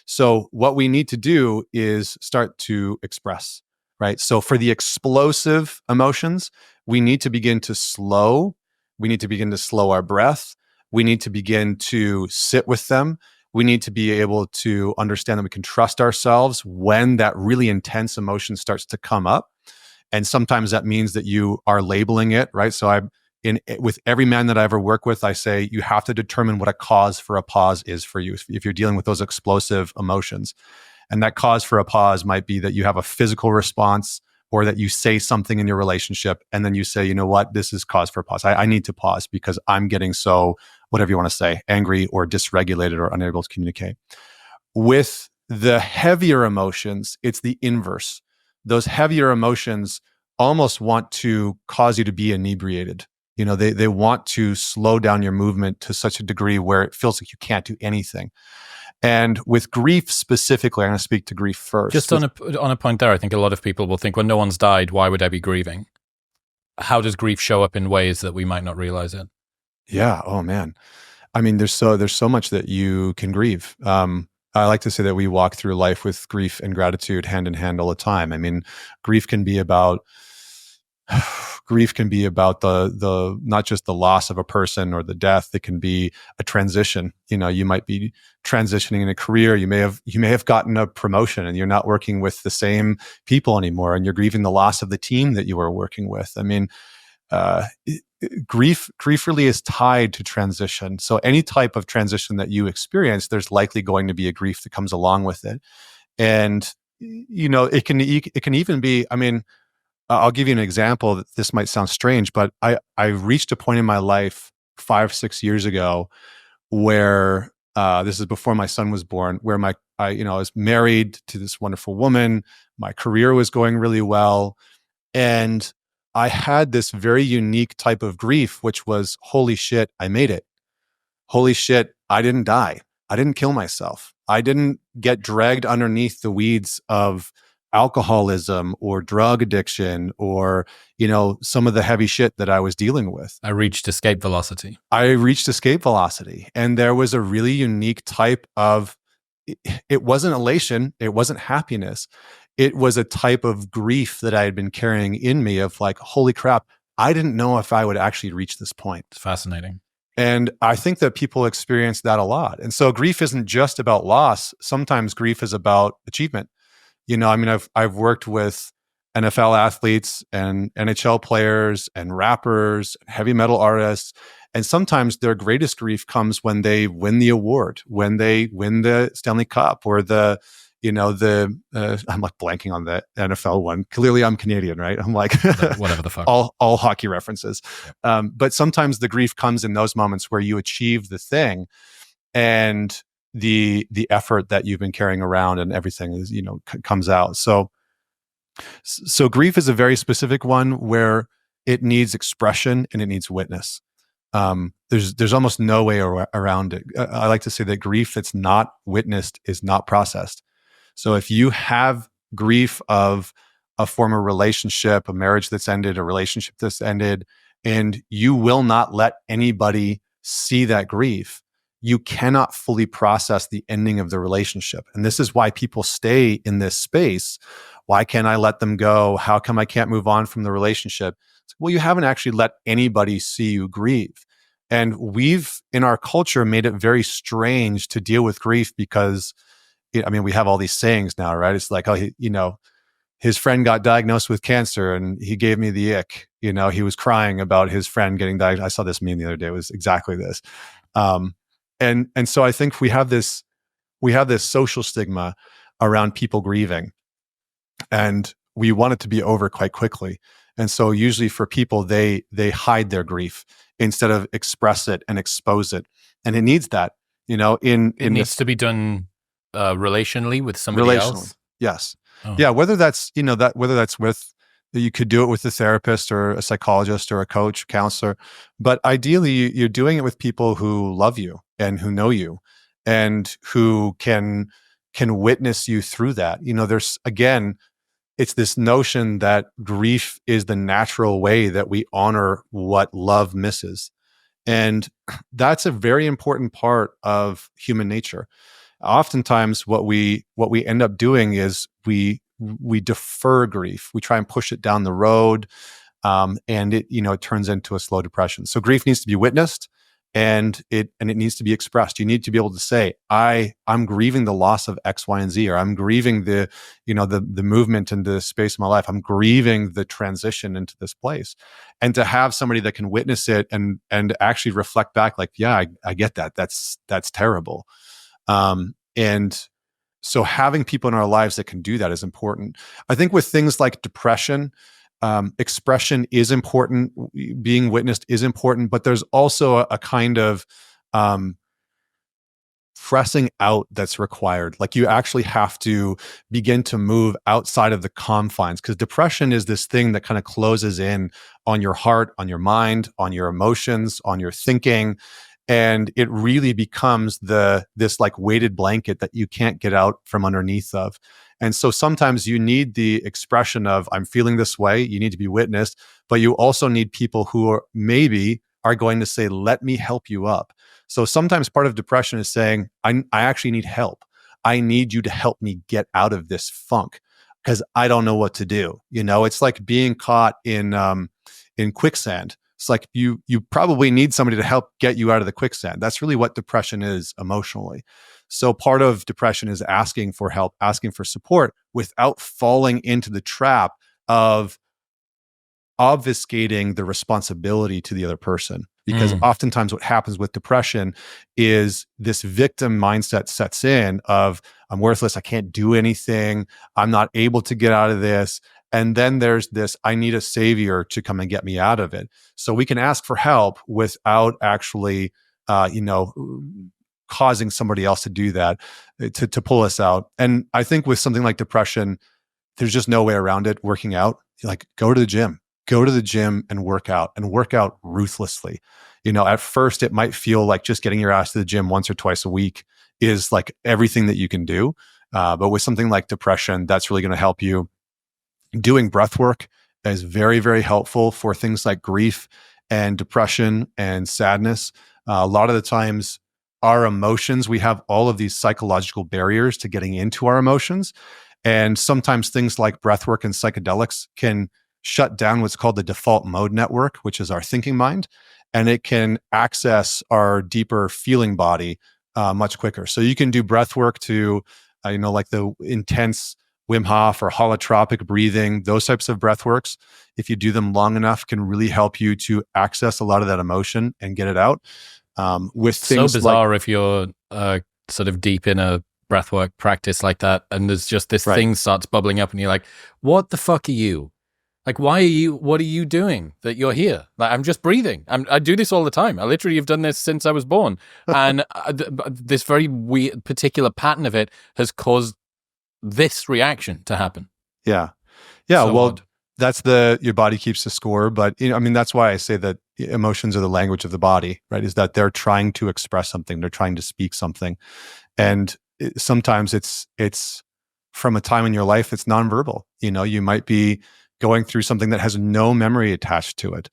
So what we need to do is start to express, right? So for the explosive emotions, we need to begin to slow. We need to begin to slow our breath. We need to begin to sit with them. We need to be able to understand that we can trust ourselves when that really intense emotion starts to come up. And sometimes that means that you are labeling it, right? So with every man that I ever work with, I say you have to determine what a cause for a pause is for you if you're dealing with those explosive emotions. And that cause for a pause might be that you have a physical response or that you say something in your relationship and then you say, you know what, this is cause for a pause. I need to pause because I'm getting so, whatever you want to say, angry or dysregulated or unable to communicate. With the heavier emotions, it's the inverse. Those heavier emotions almost want to cause you to be inebriated. They want to slow down your movement to such a degree where it feels like you can't do anything. And with grief specifically, I'm going to speak to grief first. Just on a point there, I think a lot of people will think, well, no one's died, why would I be grieving? How does grief show up in ways that we might not realize it? Yeah. Oh man. I mean, there's so much that you can grieve. I like to say that we walk through life with grief and gratitude hand in hand all the time. I mean, grief can be about the not just the loss of a person or the death. It can be a transition. You might be transitioning in a career. You may have gotten a promotion and you're not working with the same people anymore, and you're grieving the loss of the team that you were working with. I mean, grief really is tied to transition. So any type of transition that you experience, there's likely going to be a grief that comes along with it. And it can even be, I mean, I'll give you an example that this might sound strange, but I reached a point in my life 5-6 years ago where this is before my son was born, where I was married to this wonderful woman. My career was going really well. And I had this very unique type of grief, which was, holy shit, I made it. Holy shit, I didn't die. I didn't kill myself. I didn't get dragged underneath the weeds of alcoholism or drug addiction or, some of the heavy shit that I was dealing with. I reached escape velocity. And there was a really unique type of, it wasn't elation, it wasn't happiness. It was a type of grief that I had been carrying in me of like, holy crap, I didn't know if I would actually reach this point. It's fascinating. And I think that people experience that a lot. And so grief isn't just about loss. Sometimes grief is about achievement. I've worked with NFL athletes and NHL players and rappers, heavy metal artists, and sometimes their greatest grief comes when they win the award, when they win the Stanley Cup or I'm like blanking on the NFL one. Clearly I'm Canadian, right? I'm like, whatever the fuck. all hockey references. Yep. But sometimes the grief comes in those moments where you achieve the thing and the effort that you've been carrying around and everything is, comes out. So grief is a very specific one where it needs expression and it needs witness. There's almost no way around it. I like to say that grief that's not witnessed is not processed. So if you have grief of a former relationship, a marriage that's ended, a relationship that's ended, and you will not let anybody see that grief, you cannot fully process the ending of the relationship. And this is why people stay in this space. Why can't I let them go? How come I can't move on from the relationship? Well, you haven't actually let anybody see you grieve. And we've, in our culture, made it very strange to deal with grief because, we have all these sayings now, right? It's like, his friend got diagnosed with cancer and he gave me the ick. He was crying about his friend getting diagnosed. I saw this meme the other day. It was exactly this. And so I think we have this social stigma around people grieving, and we want it to be over quite quickly. And so usually for people, they hide their grief instead of express it and expose it. And it needs that, it needs to be done relationally with somebody else. Yes. Oh. Yeah. Whether that's, whether that's with, you could do it with a therapist or a psychologist or a coach, counselor, but ideally you're doing it with people who love you and who know you and who can witness you through that. There's, again, it's this notion that grief is the natural way that we honor what love misses. And that's a very important part of human nature. Oftentimes what we end up doing is we defer grief. We try and push it down the road. And it turns into a slow depression. So grief needs to be witnessed and it needs to be expressed. You need to be able to say, I'm grieving the loss of X, Y, and Z, or I'm grieving the movement into the space of my life. I'm grieving the transition into this place. And to have somebody that can witness it and actually reflect back like, yeah, I get that. That's terrible. And so having people in our lives that can do that is important. I think with things like depression, expression is important. Being witnessed is important, but there's also a kind of pressing out that's required. Like you actually have to begin to move outside of the confines, because depression is this thing that kind of closes in on your heart, on your mind, on your emotions, on your thinking. And it really becomes this like weighted blanket that you can't get out from underneath of. And so sometimes you need the expression of, I'm feeling this way. You need to be witnessed, but you also need people who are going to say, let me help you up. So sometimes part of depression is saying, I actually need help. I need you to help me get out of this funk because I don't know what to do. It's like being caught in quicksand. It's like you probably need somebody to help get you out of the quicksand. That's really what depression is emotionally. So part of depression is asking for help, asking for support without falling into the trap of obfuscating the responsibility to the other person. Because oftentimes what happens with depression is this victim mindset sets in of, I'm worthless, I can't do anything, I'm not able to get out of this. And then there's this, I need a savior to come and get me out of it. So we can ask for help without actually, causing somebody else to do that, to pull us out. And I think with something like depression, there's just no way around it. Working out, like go to the gym and work out ruthlessly. At first it might feel like just getting your ass to the gym once or twice a week is like everything that you can do. But with something like depression, that's really going to help you. Doing breath work is very, very helpful for things like grief and depression and sadness. A lot of the times, our emotions, we have all of these psychological barriers to getting into our emotions. And sometimes things like breath work and psychedelics can shut down what's called the default mode network, which is our thinking mind. And it can access our deeper feeling body much quicker. So you can do breath work to, like the intense Wim Hof or holotropic breathing, those types of breath works, if you do them long enough, can really help you to access a lot of that emotion and get it out. With things so bizarre if you're sort of deep in a breathwork practice like that, and there's just this thing starts bubbling up, and you're like, "What the fuck are you? Like, why are you? What are you doing that you're here? Like, I'm just breathing. I do this all the time. I literally have done this since I was born, and this very weird particular pattern of it has caused this reaction to happen." Yeah. So well, odd. that's your body keeps the score. But that's why I say that emotions are the language of the body, right? Is that they're trying to express something, they're trying to speak something, and sometimes it's from a time in your life it's nonverbal. You might be going through something that has no memory attached to it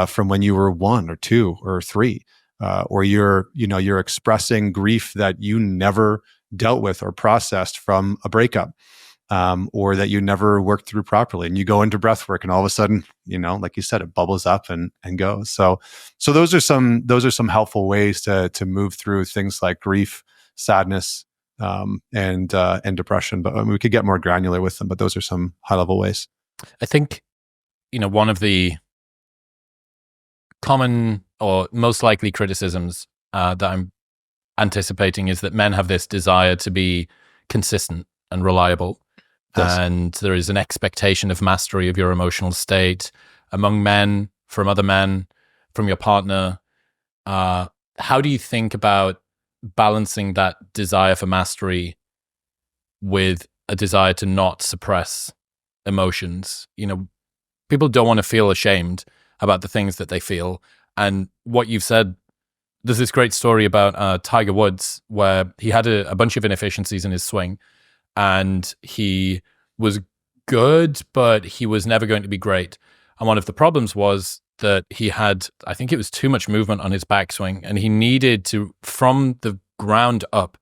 from when you were 1 or 2 or 3, or you're expressing grief that you never dealt with or processed from a breakup. Or that you never worked through properly, and you go into breath work, and all of a sudden, like you said, it bubbles up and goes. So those are some helpful ways to move through things like grief, sadness, and depression. But we could get more granular with them. But those are some high level ways. I think one of the common or most likely criticisms that I'm anticipating is that men have this desire to be consistent and reliable. Yes. And there is an expectation of mastery of your emotional state among men, from other men, from your partner. How do you think about balancing that desire for mastery with a desire to not suppress emotions? People don't want to feel ashamed about the things that they feel. And what you've said, there's this great story about Tiger Woods where he had a bunch of inefficiencies in his swing. And he was good, but he was never going to be great. And one of the problems was that he had, I think it was too much movement on his backswing, and he needed to, from the ground up,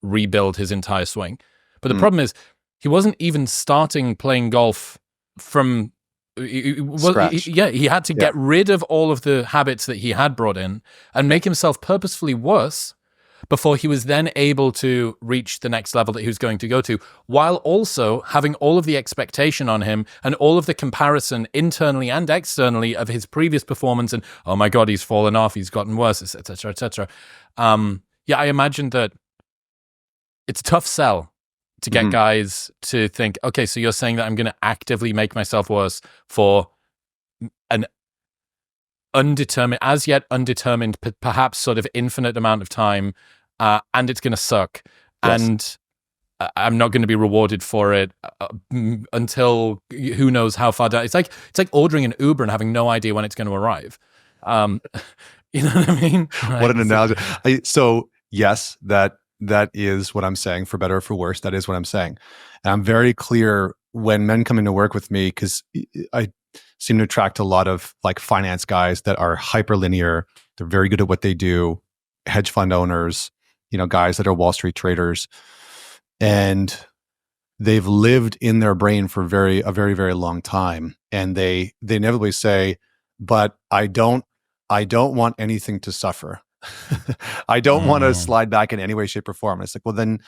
rebuild his entire swing. But the problem is, he wasn't even starting playing golf from scratch. He had to get rid of all of the habits that he had brought in and make himself purposefully worse before he was then able to reach the next level that he was going to go to, while also having all of the expectation on him and all of the comparison internally and externally of his previous performance and, oh my God, he's fallen off, he's gotten worse, etc., etc. I imagine that it's a tough sell to get guys to think, okay, so you're saying that I'm going to actively make myself worse for an as yet undetermined, perhaps sort of infinite amount of time, and it's going to suck. Yes. And I'm not going to be rewarded for it until who knows how far down. It's like ordering an Uber and having no idea when it's going to arrive. You know what I mean? What an analogy. So yes, that is what I'm saying, for better or for worse. That is what I'm saying. And I'm very clear when men come into work with me, because I seem to attract a lot of like finance guys that are hyperlinear. They're very good at what they do. Hedge fund owners, guys that are Wall Street traders, and they've lived in their brain for a very, very long time. And they inevitably say, but I don't want anything to suffer. I don't want to slide back in any way, shape, or form. And it's like, well, then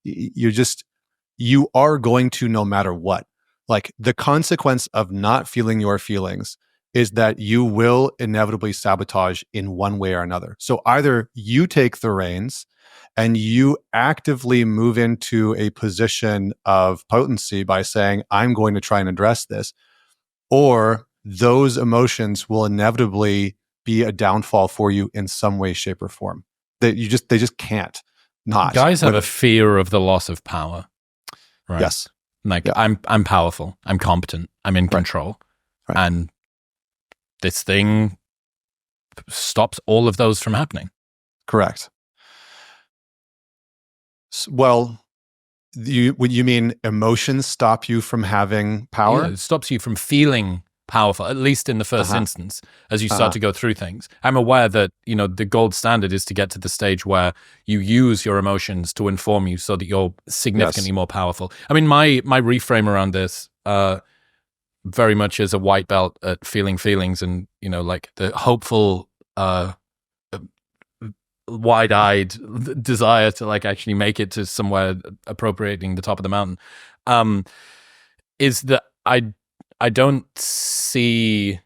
you are going to, no matter what. Like, the consequence of not feeling your feelings is that you will inevitably sabotage in one way or another. So either you take the reins and you actively move into a position of potency by saying, I'm going to try and address this, or those emotions will inevitably be a downfall for you in some way, shape, or form. They just can't not. Guys have a fear of the loss of power, right? Yes. Like, I'm powerful, I'm competent, I'm in control. Right. And this thing stops all of those from happening. Correct. Well, Would you mean emotions stop you from having power? It stops you from feeling powerful, at least in the first instance, as you start to go through things. I'm aware that, the gold standard is to get to the stage where you use your emotions to inform you so that you're significantly more powerful. I mean, my reframe around this, very much as a white belt at feeling feelings and, like the hopeful, wide-eyed desire to like actually make it to somewhere appropriating the top of the mountain, is that I don't see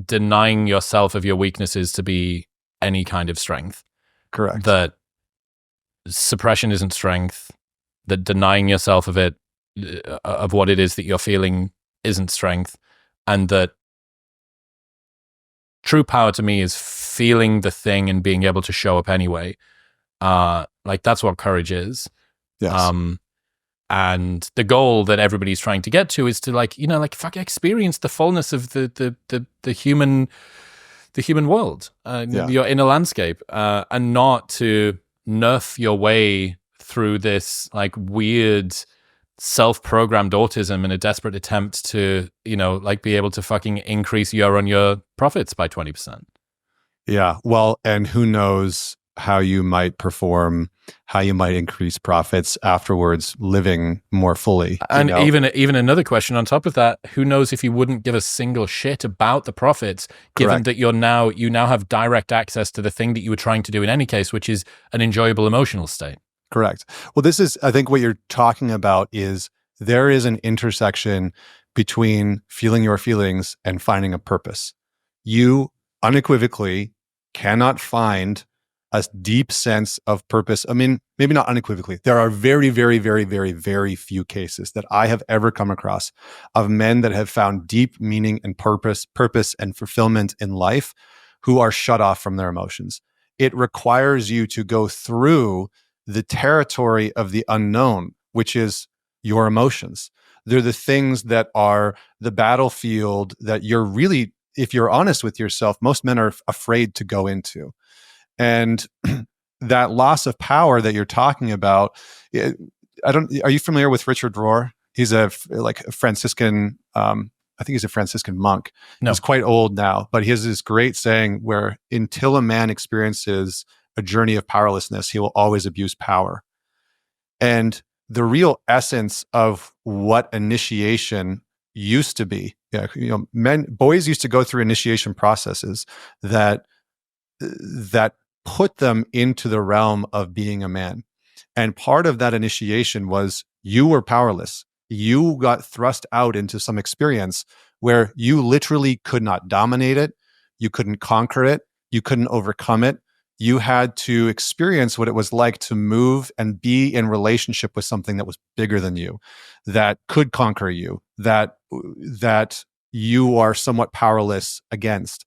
denying yourself of your weaknesses to be any kind of strength. Correct. That suppression isn't strength, that denying yourself of it, of what it is that you're feeling, isn't strength, and that true power to me is feeling the thing and being able to show up anyway. Like that's what courage is. Yes. And the goal that everybody's trying to get to is to experience the fullness of the human world, your inner landscape, and not to nerf your way through this like weird self-programmed autism in a desperate attempt to, be able to fucking increase year-on-year profits by 20%. Yeah. Well, and who knows how you might perform, how you might increase profits afterwards, living more fully. And even another question on top of that, who knows if you wouldn't give a single shit about the profits, given that you now have direct access to the thing that you were trying to do in any case, which is an enjoyable emotional state. Correct. Well, I think what you're talking about is there is an intersection between feeling your feelings and finding a purpose. You unequivocally cannot find a deep sense of purpose. I mean, maybe not unequivocally. There are very, very, very, very, very few cases that I have ever come across of men that have found deep meaning and purpose and fulfillment in life who are shut off from their emotions. It requires you to go through the territory of the unknown, which is your emotions. They're the things that are the battlefield that you're really, if you're honest with yourself, most men are afraid to go into. And that loss of power that you're talking about, are you familiar with Richard Rohr? He's a Franciscan, I think he's a Franciscan monk. No. He's quite old now, but he has this great saying where until a man experiences a journey of powerlessness, he will always abuse power. And the real essence of what initiation used to be, boys used to go through initiation processes that put them into the realm of being a man. And part of that initiation was you were powerless. You got thrust out into some experience where you literally could not dominate it. You couldn't conquer it. You couldn't overcome it. You had to experience what it was like to move and be in relationship with something that was bigger than you, that could conquer you, that you are somewhat powerless against.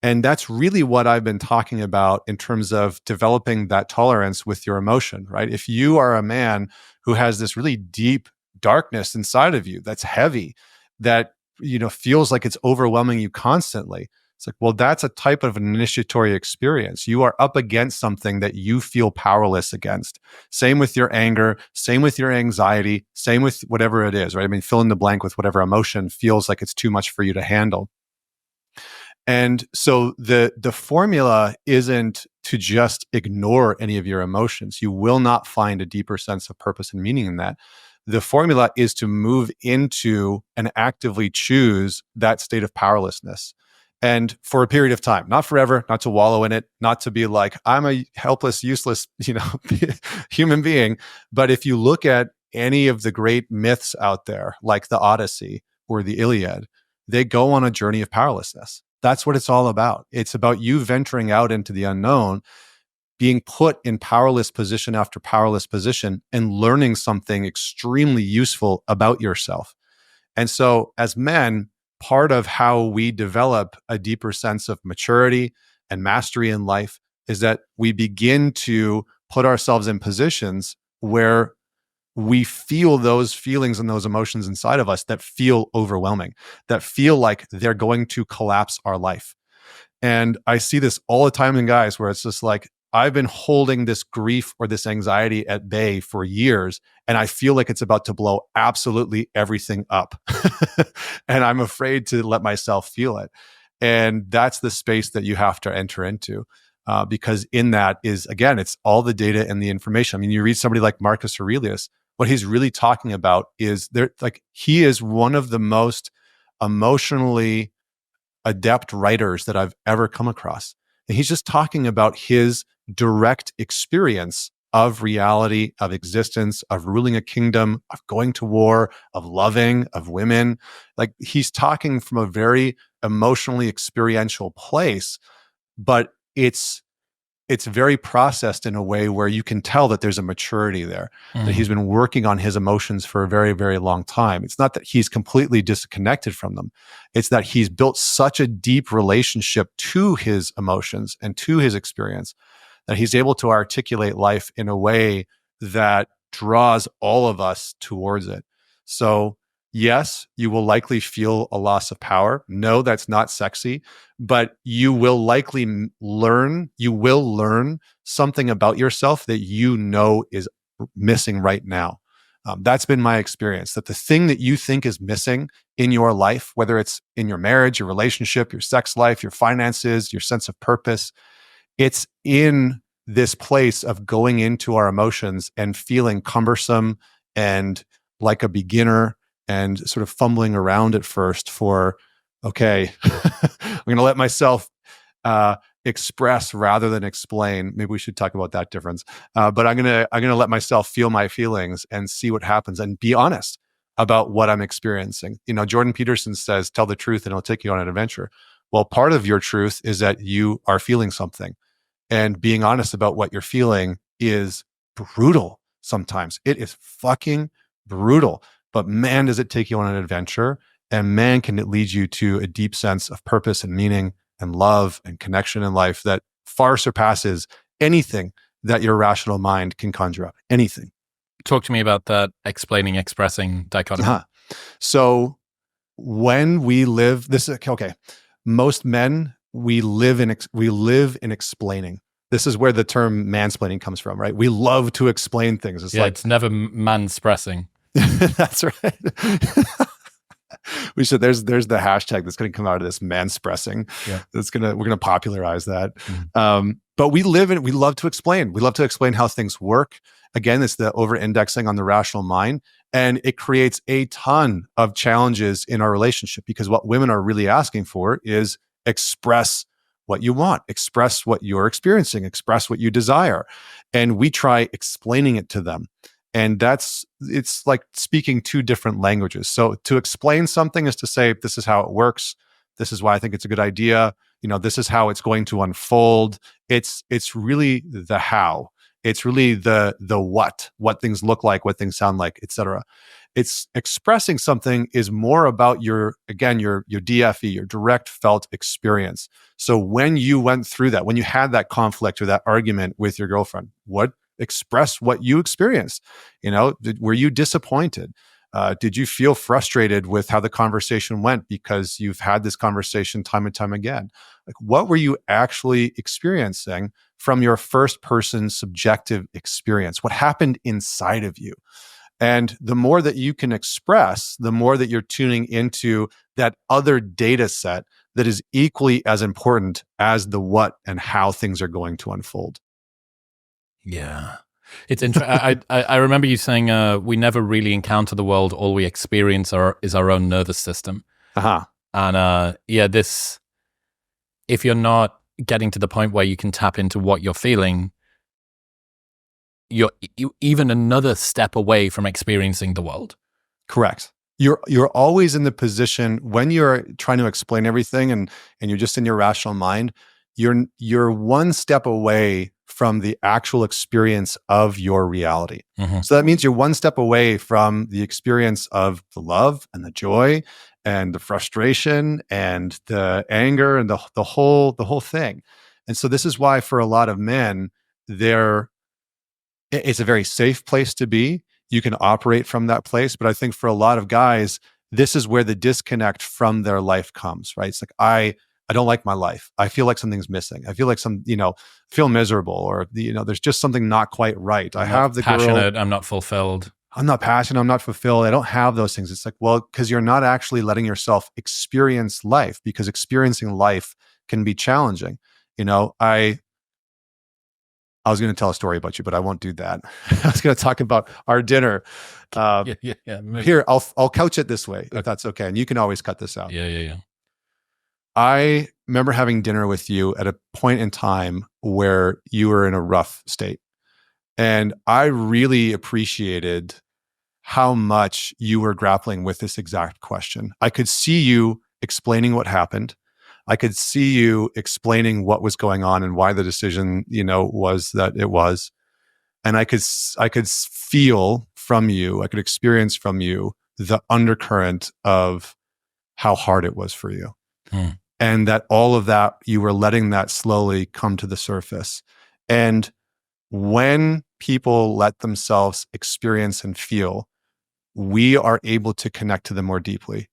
And that's really what I've been talking about in terms of developing that tolerance with your emotion, right? If you are a man who has this really deep darkness inside of you that's heavy, that feels like it's overwhelming you constantly, it's like, well, that's a type of an initiatory experience. You are up against something that you feel powerless against. Same with your anger, same with your anxiety, same with whatever it is, right? I mean, fill in the blank with whatever emotion feels like it's too much for you to handle. And so the formula isn't to just ignore any of your emotions. You will not find a deeper sense of purpose and meaning in that. The formula is to move into and actively choose that state of powerlessness. And for a period of time, not forever, not to wallow in it, not to be like, I'm a helpless, useless, human being. But if you look at any of the great myths out there, like the Odyssey or the Iliad, they go on a journey of powerlessness. That's what it's all about. It's about you venturing out into the unknown, being put in powerless position after powerless position, and learning something extremely useful about yourself. And so as men, part of how we develop a deeper sense of maturity and mastery in life is that we begin to put ourselves in positions where we feel those feelings and those emotions inside of us that feel overwhelming, that feel like they're going to collapse our life. And I see this all the time in guys where it's just like, I've been holding this grief or this anxiety at bay for years, and I feel like it's about to blow absolutely everything up. And I'm afraid to let myself feel it. And that's the space that you have to enter into. Because in that is, again, it's all the data and the information. I mean, you read somebody like Marcus Aurelius, what he's really talking about is he is one of the most emotionally adept writers that I've ever come across. And he's just talking about his direct experience of reality, of existence, of ruling a kingdom, of going to war, of loving, of women. Like, he's talking from a very emotionally experiential place, but it's very processed in a way where you can tell that there's a maturity there, that he's been working on his emotions for a very, very long time. It's not that he's completely disconnected from them. It's that he's built such a deep relationship to his emotions and to his experience that he's able to articulate life in a way that draws all of us towards it. So yes, you will likely feel a loss of power. No, that's not sexy, but you will likely learn something about yourself that you know is missing right now. That's been my experience, that the thing that you think is missing in your life, whether it's in your marriage, your relationship, your sex life, your finances, your sense of purpose, it's in this place of going into our emotions and feeling cumbersome and like a beginner and sort of fumbling around at first for, okay, I'm going to let myself express rather than explain. Maybe we should talk about that difference. But I'm going to let myself feel my feelings and see what happens and be honest about what I'm experiencing. You know, Jordan Peterson says, tell the truth and it'll take you on an adventure. Well, part of your truth is that you are feeling something, and being honest about what you're feeling is brutal. Sometimes it is fucking brutal. But man, does it take you on an adventure, and man, can it lead you to a deep sense of purpose and meaning and love and connection in life that far surpasses anything that your rational mind can conjure up. Anything. Talk to me about that explaining, expressing dichotomy. So when we live, most men, we live in explaining. This is where the term mansplaining comes from, right? We love to explain things. It's never manspressing. That's right. We should. There's the hashtag that's going to come out of this, manspressing. Yeah. We're gonna popularize that. But we love to explain. We love to explain how things work. Again, it's the over-indexing on the rational mind, and it creates a ton of challenges in our relationship, because what women are really asking for is express what you want, express what you're experiencing, express what you desire, and we try explaining it to them. And it's like speaking two different languages. So to explain something is to say, this is how it works. This is why I think it's a good idea. You know, this is how it's going to unfold. It's really the how. It's really the what things look like, what things sound like, etc. It's expressing something is more about your DFE, your direct felt experience. So when you went through that, when you had that conflict or that argument with your girlfriend, express what you experienced. You know, were you disappointed? Did you feel frustrated with how the conversation went because you've had this conversation time and time again? Like, what were you actually experiencing from your first person subjective experience? What happened inside of you? And the more that you can express, the more that you're tuning into that other data set that is equally as important as the what and how things are going to unfold. Yeah. It's interesting. I remember you saying we never really encounter the world. All we experience is our own nervous system. And this, if you're not getting to the point where you can tap into what you're feeling, you're even another step away from experiencing the world. Correct. You're always in the position when you're trying to explain everything and you're just in your rational mind, you're one step away from the actual experience of your reality. Mm-hmm. So that means you're one step away from the experience of the love and the joy and the frustration and the anger and the whole thing. And so this is why for a lot of men, it's a very safe place to be. You can operate from that place. But I think for a lot of guys, this is where the disconnect from their life comes, right? It's like, I don't like my life. I feel like something's missing. I feel like feel miserable, or there's just something not quite right. I I'm have not the passionate. girl. I'm not fulfilled. I'm not passionate. I'm not fulfilled. I don't have those things. It's like, well, because you're not actually letting yourself experience life, because experiencing life can be challenging. I was going to tell a story about you, but I won't do that. I was going to talk about our dinner. Yeah. Maybe. Here, I'll couch it this way, if that's okay. And you can always cut this out. Yeah. I remember having dinner with you at a point in time where you were in a rough state. And I really appreciated how much you were grappling with this exact question. I could see you explaining what happened. I could see you explaining what was going on and why the decision, was that it was. And I could feel from you, I could experience from you the undercurrent of how hard it was for you. And that all of that, you were letting that slowly come to the surface. And when people let themselves experience and feel, we are able to connect to them more deeply.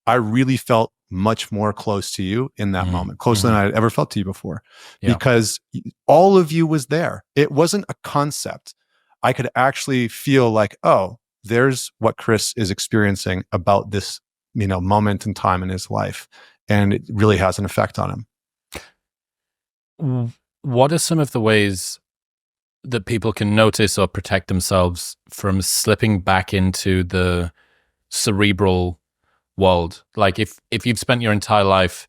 I really felt much more close to you in that moment, closer than I had ever felt to you before, because all of you was there. It wasn't a concept. I could actually feel like, oh, there's what Chris is experiencing about this, moment in time in his life. And it really has an effect on him. What are some of the ways that people can notice or protect themselves from slipping back into the cerebral world? Like if you've spent your entire life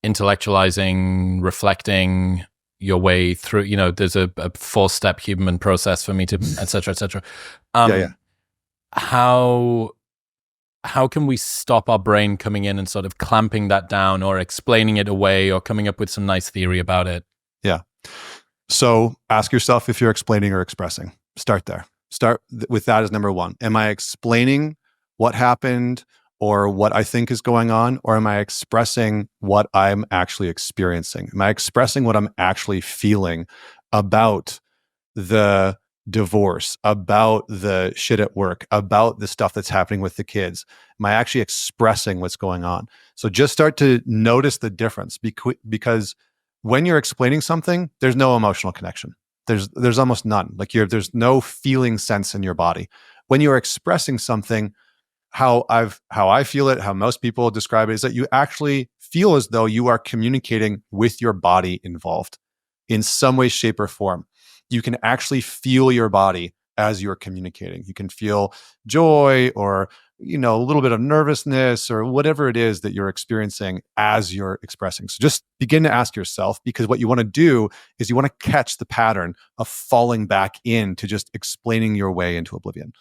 intellectualizing, reflecting your way through, there's a 4-step human process for me to, et cetera. How can we stop our brain coming in and sort of clamping that down or explaining it away or coming up with some nice theory about it? Yeah. So ask yourself if you're explaining or expressing. Start there. Start with that as number one. Am I explaining what happened or what I think is going on? Or am I expressing what I'm actually experiencing? Am I expressing what I'm actually feeling about the divorce, about the shit at work, about the stuff that's happening with the kids? Am I actually expressing what's going on? So just start to notice the difference, because when you're explaining something, there's no emotional connection. There's almost none. Like there's no feeling sense in your body. When you're expressing something, how I feel it, how most people describe it, is that you actually feel as though you are communicating with your body involved in some way, shape, or form. You can actually feel your body as you're communicating. You can feel joy or a little bit of nervousness or whatever it is that you're experiencing as you're expressing. So just begin to ask yourself, because what you want to do is you want to catch the pattern of falling back into just explaining your way into oblivion.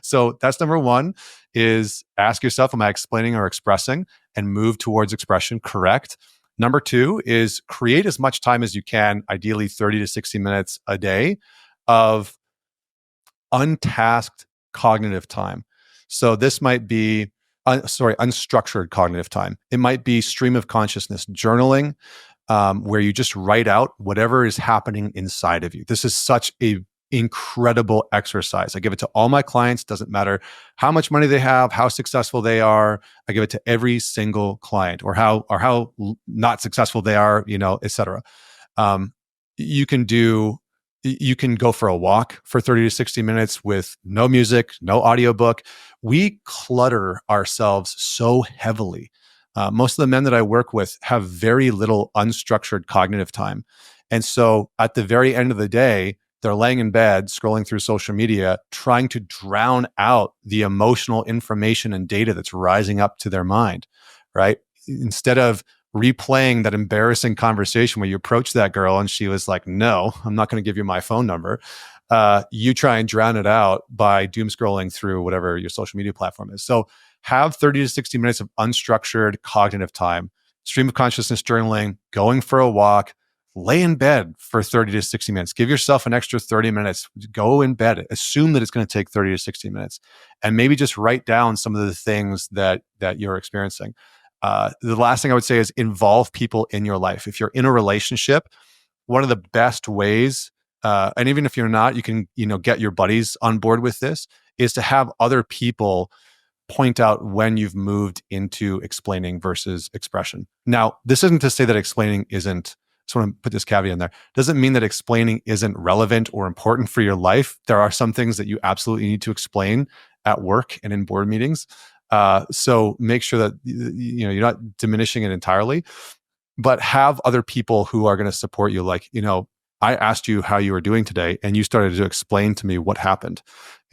So that's number one, is ask yourself, am I explaining or expressing, and move towards expression. Correct. Number two is create as much time as you can, ideally 30 to 60 minutes a day of untasked cognitive time. So this might be, unstructured cognitive time. It might be stream of consciousness journaling, where you just write out whatever is happening inside of you. This is such a incredible exercise. I give it to all my clients. Doesn't matter how much money they have, how successful they are. I give it to every single client, or how not successful they are, et cetera. You can go for a walk for 30 to 60 minutes with no music, no audiobook. We clutter ourselves so heavily. Most of the men that I work with have very little unstructured cognitive time. And so at the very end of the day, they're laying in bed, scrolling through social media, trying to drown out the emotional information and data that's rising up to their mind, right? Instead of replaying that embarrassing conversation where you approached that girl and she was like, no, I'm not going to give you my phone number. You try and drown it out by doom scrolling through whatever your social media platform is. So have 30 to 60 minutes of unstructured cognitive time, stream of consciousness journaling, going for a walk, lay in bed for 30 to 60 minutes. Give yourself an extra 30 minutes. Go in bed. Assume that it's going to take 30 to 60 minutes. And maybe just write down some of the things that you're experiencing. The last thing I would say is involve people in your life. If you're in a relationship, one of the best ways, and even if you're not, you can get your buddies on board with this, is to have other people point out when you've moved into explaining versus expression. Now, this isn't to say that explaining isn't, just want to put this caveat in there, doesn't mean that explaining isn't relevant or important for your life. There are some things that you absolutely need to explain at work and in board meetings. So make sure that you're not diminishing it entirely, but have other people who are going to support you. Like, I asked you how you were doing today, and you started to explain to me what happened.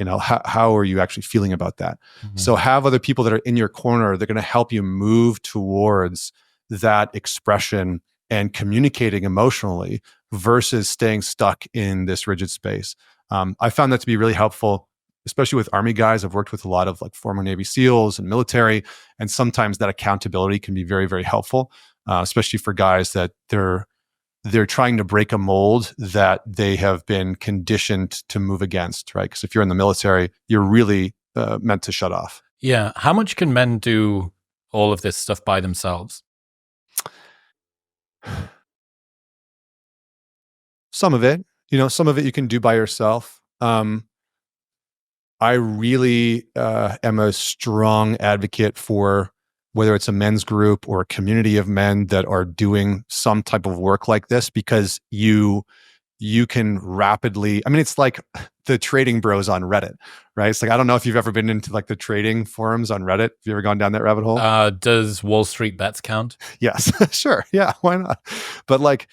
How are you actually feeling about that? Mm-hmm. So have other people that are in your corner. They're going to help you move towards that expression and communicating emotionally versus staying stuck in this rigid space. I found that to be really helpful, especially with Army guys. I've worked with a lot of like former Navy SEALs and military, and sometimes that accountability can be very, very helpful, especially for guys that they're trying to break a mold that they have been conditioned to move against, right? Because if you're in the military, you're really meant to shut off. Yeah. How much can men do all of this stuff by themselves? Some of it, you can do by yourself. I really am a strong advocate for whether it's a men's group or a community of men that are doing some type of work like this, because you can rapidly, it's like the trading bros on Reddit, right? It's like, I don't know if you've ever been into like the trading forums on Reddit. Have you ever gone down that rabbit hole? Does Wall Street Bets count? Yes, sure. Yeah, why not? But like,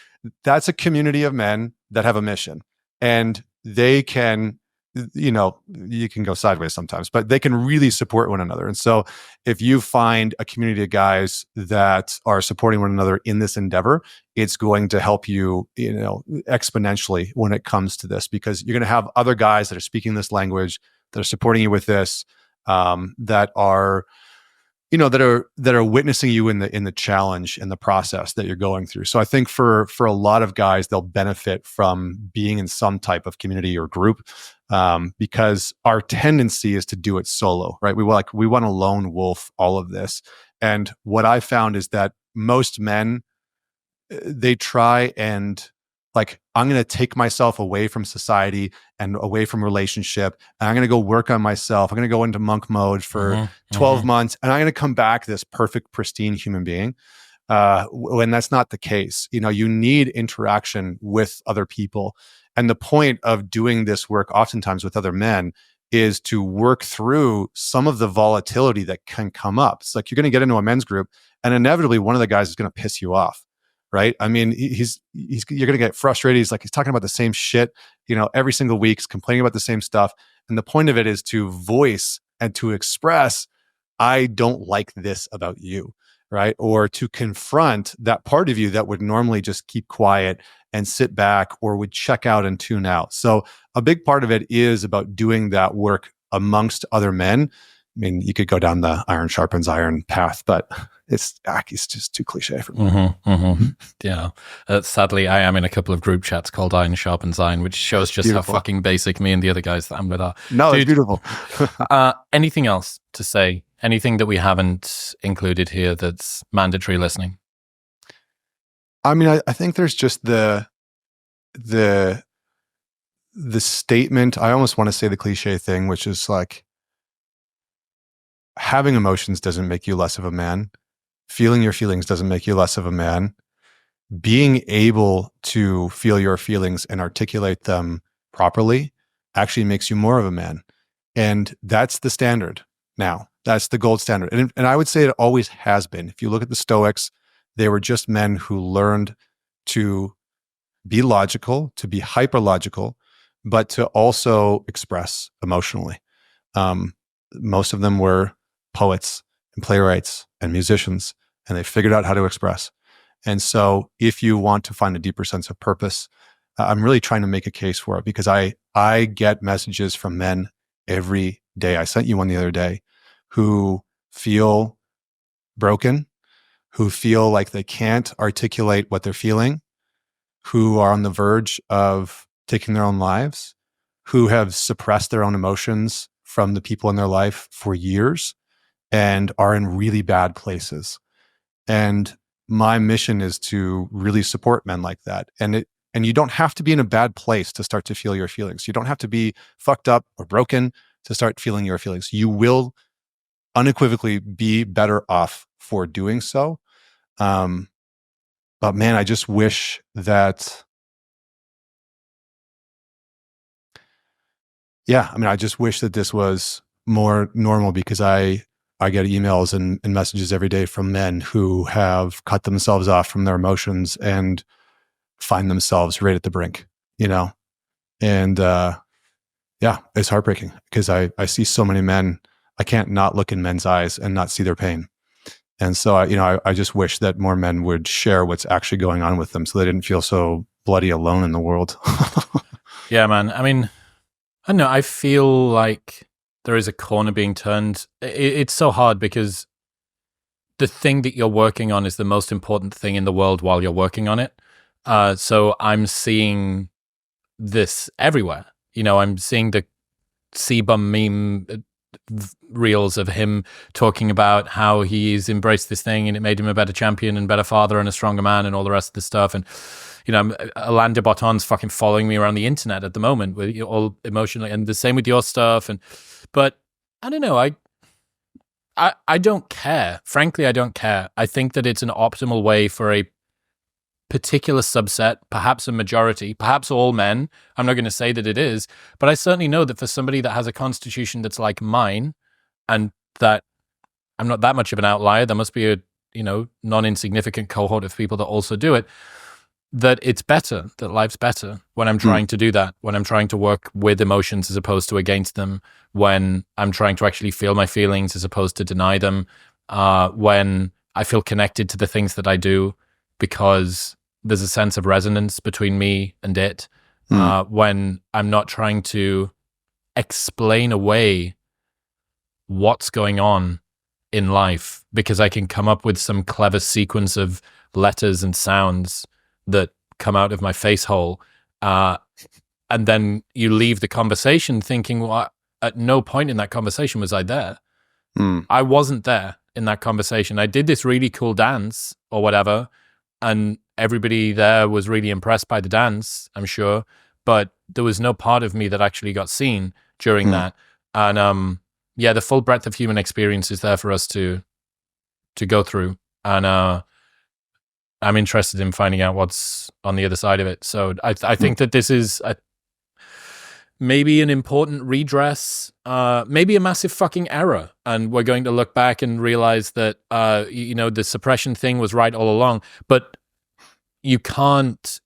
that's a community of men that have a mission, and they can, you can go sideways sometimes, but they can really support one another. And so if you find a community of guys that are supporting one another in this endeavor, it's going to help you, exponentially when it comes to this, because you're going to have other guys that are speaking this language, that are supporting you with this, that are, that are witnessing you in the challenge and the process that you're going through. So I think for a lot of guys, they'll benefit from being in some type of community or group, because our tendency is to do it solo, right? We want to lone wolf all of this. And what I found is that most men, they try and like, I'm going to take myself away from society and away from relationship, and I'm going to go work on myself. I'm going to go into monk mode for 12 months, and I'm going to come back this perfect, pristine human being. When that's not the case. You need interaction with other people. And the point of doing this work oftentimes with other men is to work through some of the volatility that can come up. It's like, you're going to get into a men's group, and inevitably one of the guys is going to piss you off. Right? You're going to get frustrated. He's talking about the same shit, every single week, he's complaining about the same stuff. And the point of it is to voice and to express, I don't like this about you, right? Or to confront that part of you that would normally just keep quiet and sit back, or would check out and tune out. So a big part of it is about doing that work amongst other men. You could go down the iron sharpens iron path, but it's just too cliche for me. Yeah. Sadly, I am in a couple of group chats called Iron Sharpens Iron, which shows just beautiful. How fucking basic me and the other guys that I'm with are. No, dude, it's beautiful. Anything else to say? Anything that we haven't included here that's mandatory listening? I think there's just the statement. I almost want to say the cliche thing, which is like, having emotions doesn't make you less of a man. Feeling your feelings doesn't make you less of a man. Being able to feel your feelings and articulate them properly actually makes you more of a man. And that's the standard now. That's the gold standard. And I would say it always has been. If you look at the Stoics, they were just men who learned to be logical, to be hyper-logical, but to also express emotionally. Most of them were poets and playwrights and musicians, and they figured out how to express. And so if you want to find a deeper sense of purpose, I'm really trying to make a case for it, because I get messages from men every day. I sent you one the other day, who feel broken, who feel like they can't articulate what they're feeling, who are on the verge of taking their own lives, who have suppressed their own emotions from the people in their life for years and are in really bad places. And my mission is to really support men like that. And you don't have to be in a bad place to start to feel your feelings. You don't have to be fucked up or broken to start feeling your feelings. You will unequivocally be better off for doing so. But man, I just wish that, I just wish that this was more normal, because I get emails and messages every day from men who have cut themselves off from their emotions and find themselves right at the brink, and it's heartbreaking, because I see so many men. I can't not look in men's eyes and not see their pain. And so, I just wish that more men would share what's actually going on with them, so they didn't feel so bloody alone in the world. Yeah, man. I mean, I don't know. I feel like there is a corner being turned. It's so hard, because the thing that you're working on is the most important thing in the world while you're working on it. So I'm seeing this everywhere. I'm seeing the C-bum meme reels of him talking about how he's embraced this thing and it made him a better champion and better father and a stronger man and all the rest of this stuff. And Alain de Botton's fucking following me around the internet at the moment with all emotionally, and the same with your stuff. But I don't know. I don't care. Frankly, I don't care. I think that it's an optimal way for a particular subset, perhaps a majority, perhaps all men. I'm not going to say that it is, but I certainly know that for somebody that has a constitution that's like mine, and that I'm not that much of an outlier, there must be a non-insignificant cohort of people that also do it, that it's better, that life's better when I'm trying to do that, when I'm trying to work with emotions as opposed to against them, when I'm trying to actually feel my feelings as opposed to deny them, when I feel connected to the things that I do because there's a sense of resonance between me and it, when I'm not trying to explain away what's going on in life because I can come up with some clever sequence of letters and sounds that come out of my face hole. And then you leave the conversation thinking, well, at no point in that conversation was I there. I wasn't there in that conversation. I did this really cool dance or whatever, and everybody there was really impressed by the dance, I'm sure, but there was no part of me that actually got seen during that. And the full breadth of human experience is there for us to go through. And I'm interested in finding out what's on the other side of it. So I think that this is maybe an important redress, maybe a massive fucking error. And we're going to look back and realize that, the suppression thing was right all along. But you can't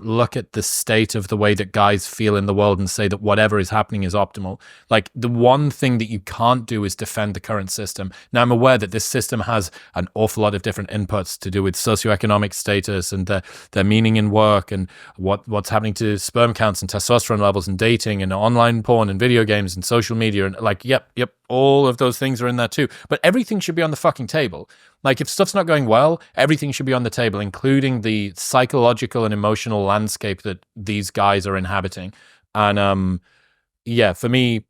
look at the state of the way that guys feel in the world and say that whatever is happening is optimal. Like, the one thing that you can't do is defend the current system. Now, I'm aware that this system has an awful lot of different inputs to do with socioeconomic status and their meaning in work and what's happening to sperm counts and testosterone levels and dating and online porn and video games and social media. And yep, all of those things are in there too. But everything should be on the fucking table. Like, if stuff's not going well, everything should be on the table, including the psychological and emotional landscape that these guys are inhabiting. And for me,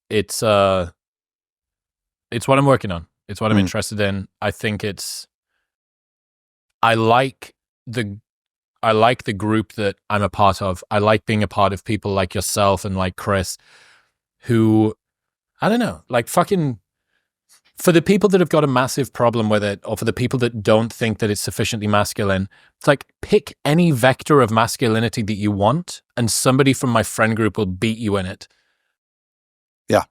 it's what I'm working on. It's what I'm interested in. I think I like the group that I'm a part of. I like being a part of people like yourself and like Chris, who, I don't know, like fucking, for the people that have got a massive problem with it, or for the people that don't think that it's sufficiently masculine, it's like, pick any vector of masculinity that you want, and somebody from my friend group will beat you in it. Yeah.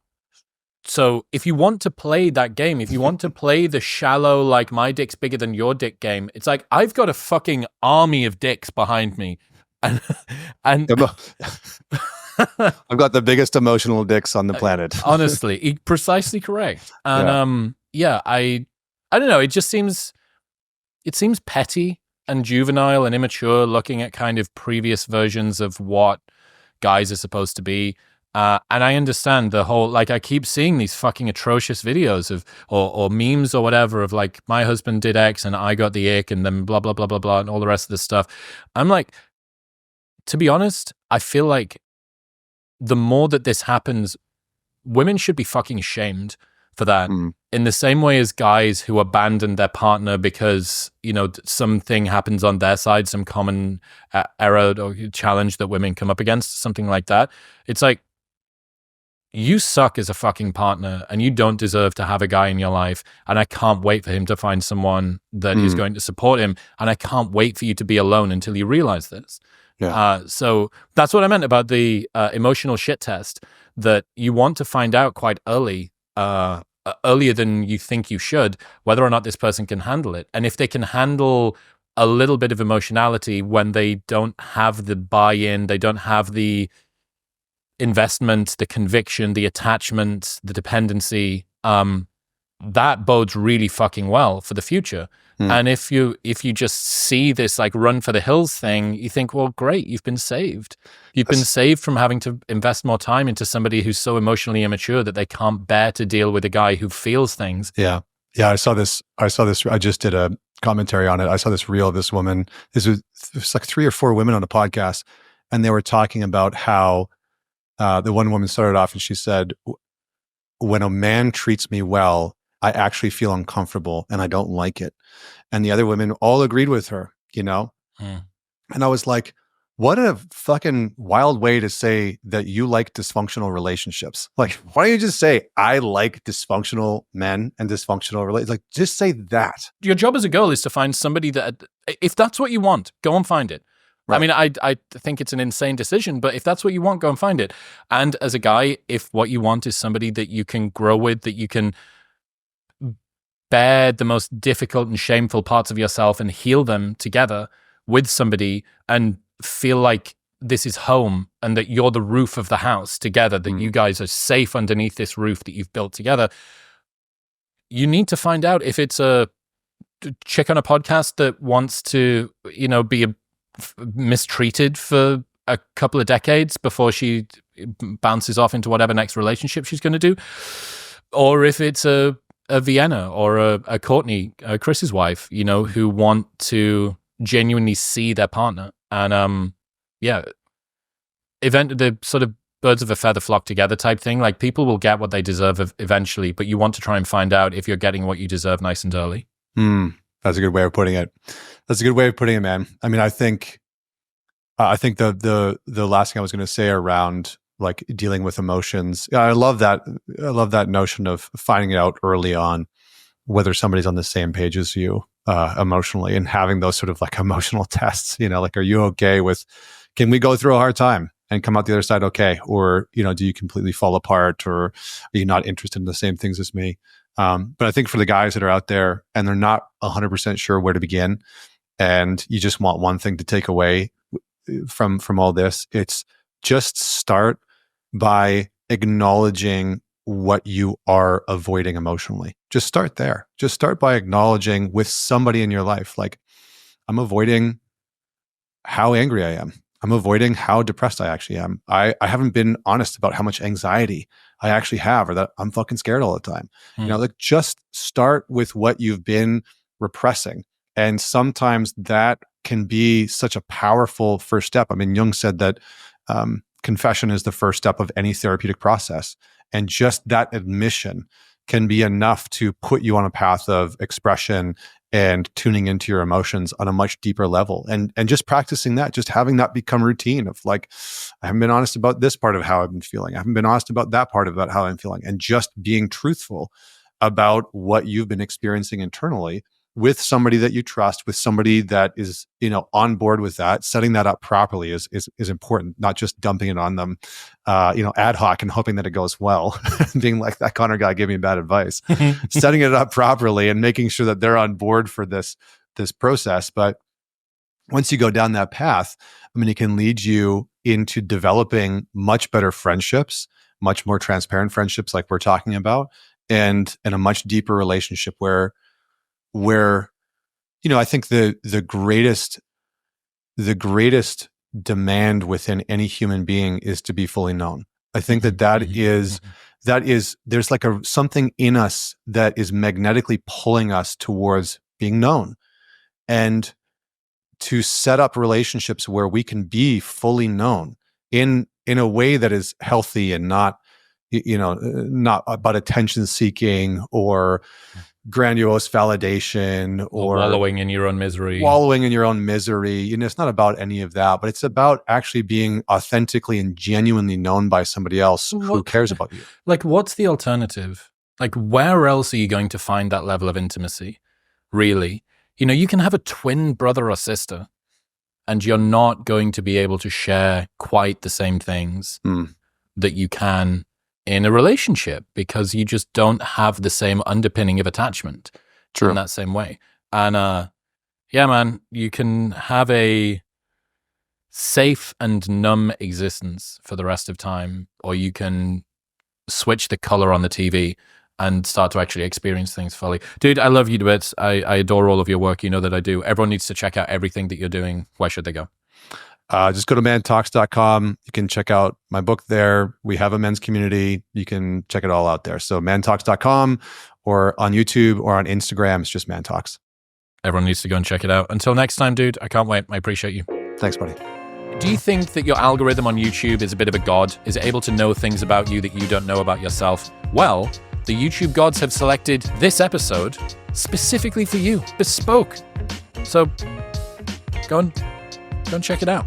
So if you want to play that game, if you want to play the shallow, like, my dick's bigger than your dick game, it's like, I've got a fucking army of dicks behind me. And I've got the biggest emotional dicks on the planet. Honestly, precisely correct. And I don't know. It just seems petty and juvenile and immature, looking at kind of previous versions of what guys are supposed to be. And I understand the whole, like, I keep seeing these fucking atrocious videos of or memes or whatever of like, my husband did X and I got the ick and then blah blah blah blah blah and all the rest of this stuff. I'm like, to be honest, I feel like the more that this happens, women should be fucking ashamed for that. In the same way as guys who abandon their partner because, something happens on their side, some common error or challenge that women come up against, something like that. It's like, you suck as a fucking partner and you don't deserve to have a guy in your life. And I can't wait for him to find someone that is going to support him. And I can't wait for you to be alone until you realize this. Yeah. So that's what I meant about the emotional shit test, that you want to find out quite early, earlier than you think you should, whether or not this person can handle it. And if they can handle a little bit of emotionality when they don't have the buy-in, they don't have the investment, the conviction, the attachment, the dependency, that bodes really fucking well for the future. And if you just see this like run for the hills thing, you think, well, great, you've been saved. You've been saved from having to invest more time into somebody who's so emotionally immature that they can't bear to deal with a guy who feels things. Yeah. I saw this. I just did a commentary on it. I saw this reel of this woman. It was like 3 or 4 women on a podcast, and they were talking about how the one woman started off and she said, when a man treats me well, I actually feel uncomfortable and I don't like it. And the other women all agreed with her, And I was like, what a fucking wild way to say that you like dysfunctional relationships. Like, why don't you just say, I like dysfunctional men and dysfunctional relationships? Like, just say that. Your job as a girl is to find somebody that, if that's what you want, go and find it. Right. I mean, I think it's an insane decision, but if that's what you want, go and find it. And as a guy, if what you want is somebody that you can grow with, that you can bear the most difficult and shameful parts of yourself and heal them together with somebody and feel like this is home and that you're the roof of the house together, that you guys are safe underneath this roof that you've built together, you need to find out if it's a chick on a podcast that wants to, be mistreated for a couple of decades before she bounces off into whatever next relationship she's going to do, or if it's a Vienna or a Courtney, Chris's wife, who want to genuinely see their partner. And the sort of birds of a feather flock together type thing. Like, people will get what they deserve eventually, but you want to try and find out if you're getting what you deserve nice and early. That's a good way of putting it. Man. I mean, I think the last thing I was going to say around like dealing with emotions. I love that. I love that notion of finding out early on whether somebody's on the same page as you emotionally, and having those sort of like emotional tests. Like, are you okay with? Can we go through a hard time and come out the other side okay? Or do you completely fall apart? Or are you not interested in the same things as me? But I think for the guys that are out there and they're not 100% sure where to begin, and you just want one thing to take away from all this, it's just start by acknowledging what you are avoiding emotionally. Just start there. Just start by acknowledging with somebody in your life, like, I'm avoiding how angry I am. I'm avoiding how depressed I actually am. I haven't been honest about how much anxiety I actually have, or that I'm fucking scared all the time. Like, just start with what you've been repressing. And sometimes that can be such a powerful first step. I mean, Jung said that confession is the first step of any therapeutic process. And just that admission can be enough to put you on a path of expression and tuning into your emotions on a much deeper level. And just practicing that, just having that become routine of like, I haven't been honest about this part of how I've been feeling. I haven't been honest about that part about how I'm feeling. And just being truthful about what you've been experiencing internally with somebody that you trust, with somebody that is, on board with that. Setting that up properly is important, not just dumping it on them, ad hoc and hoping that it goes well. Being like, that Connor guy gave me bad advice. Setting it up properly and making sure that they're on board for this process. But once you go down that path, I mean, it can lead you into developing much better friendships, much more transparent friendships like we're talking about, and a much deeper relationship where I think the greatest demand within any human being is to be fully known. I think that is there's like something in us that is magnetically pulling us towards being known, and to set up relationships where we can be fully known in a way that is healthy and not not about attention seeking or grandiose validation or wallowing in your own misery. It's not about any of that, but it's about actually being authentically and genuinely known by somebody else who cares about you. Like, what's the alternative? Like, where else are you going to find that level of intimacy? Really? You can have a twin brother or sister, and you're not going to be able to share quite the same things that you can in a relationship, because you just don't have the same underpinning of attachment in that same way. And yeah, man, you can have a safe and numb existence for the rest of time, or you can switch the color on the TV and start to actually experience things fully. Dude, I love you to bits. I adore all of your work. You know that I do. Everyone needs to check out everything that you're doing. Where should they go? Just go to mantalks.com. You can check out my book there. We have a men's community. You can check it all out there. So mantalks.com, or on YouTube or on Instagram, it's just ManTalks. Everyone needs to go and check it out. Until next time, dude, I can't wait. I appreciate you. Thanks, buddy. Do you think that your algorithm on YouTube is a bit of a god? Is it able to know things about you that you don't know about yourself? Well, the YouTube gods have selected this episode specifically for you, bespoke. So go and check it out.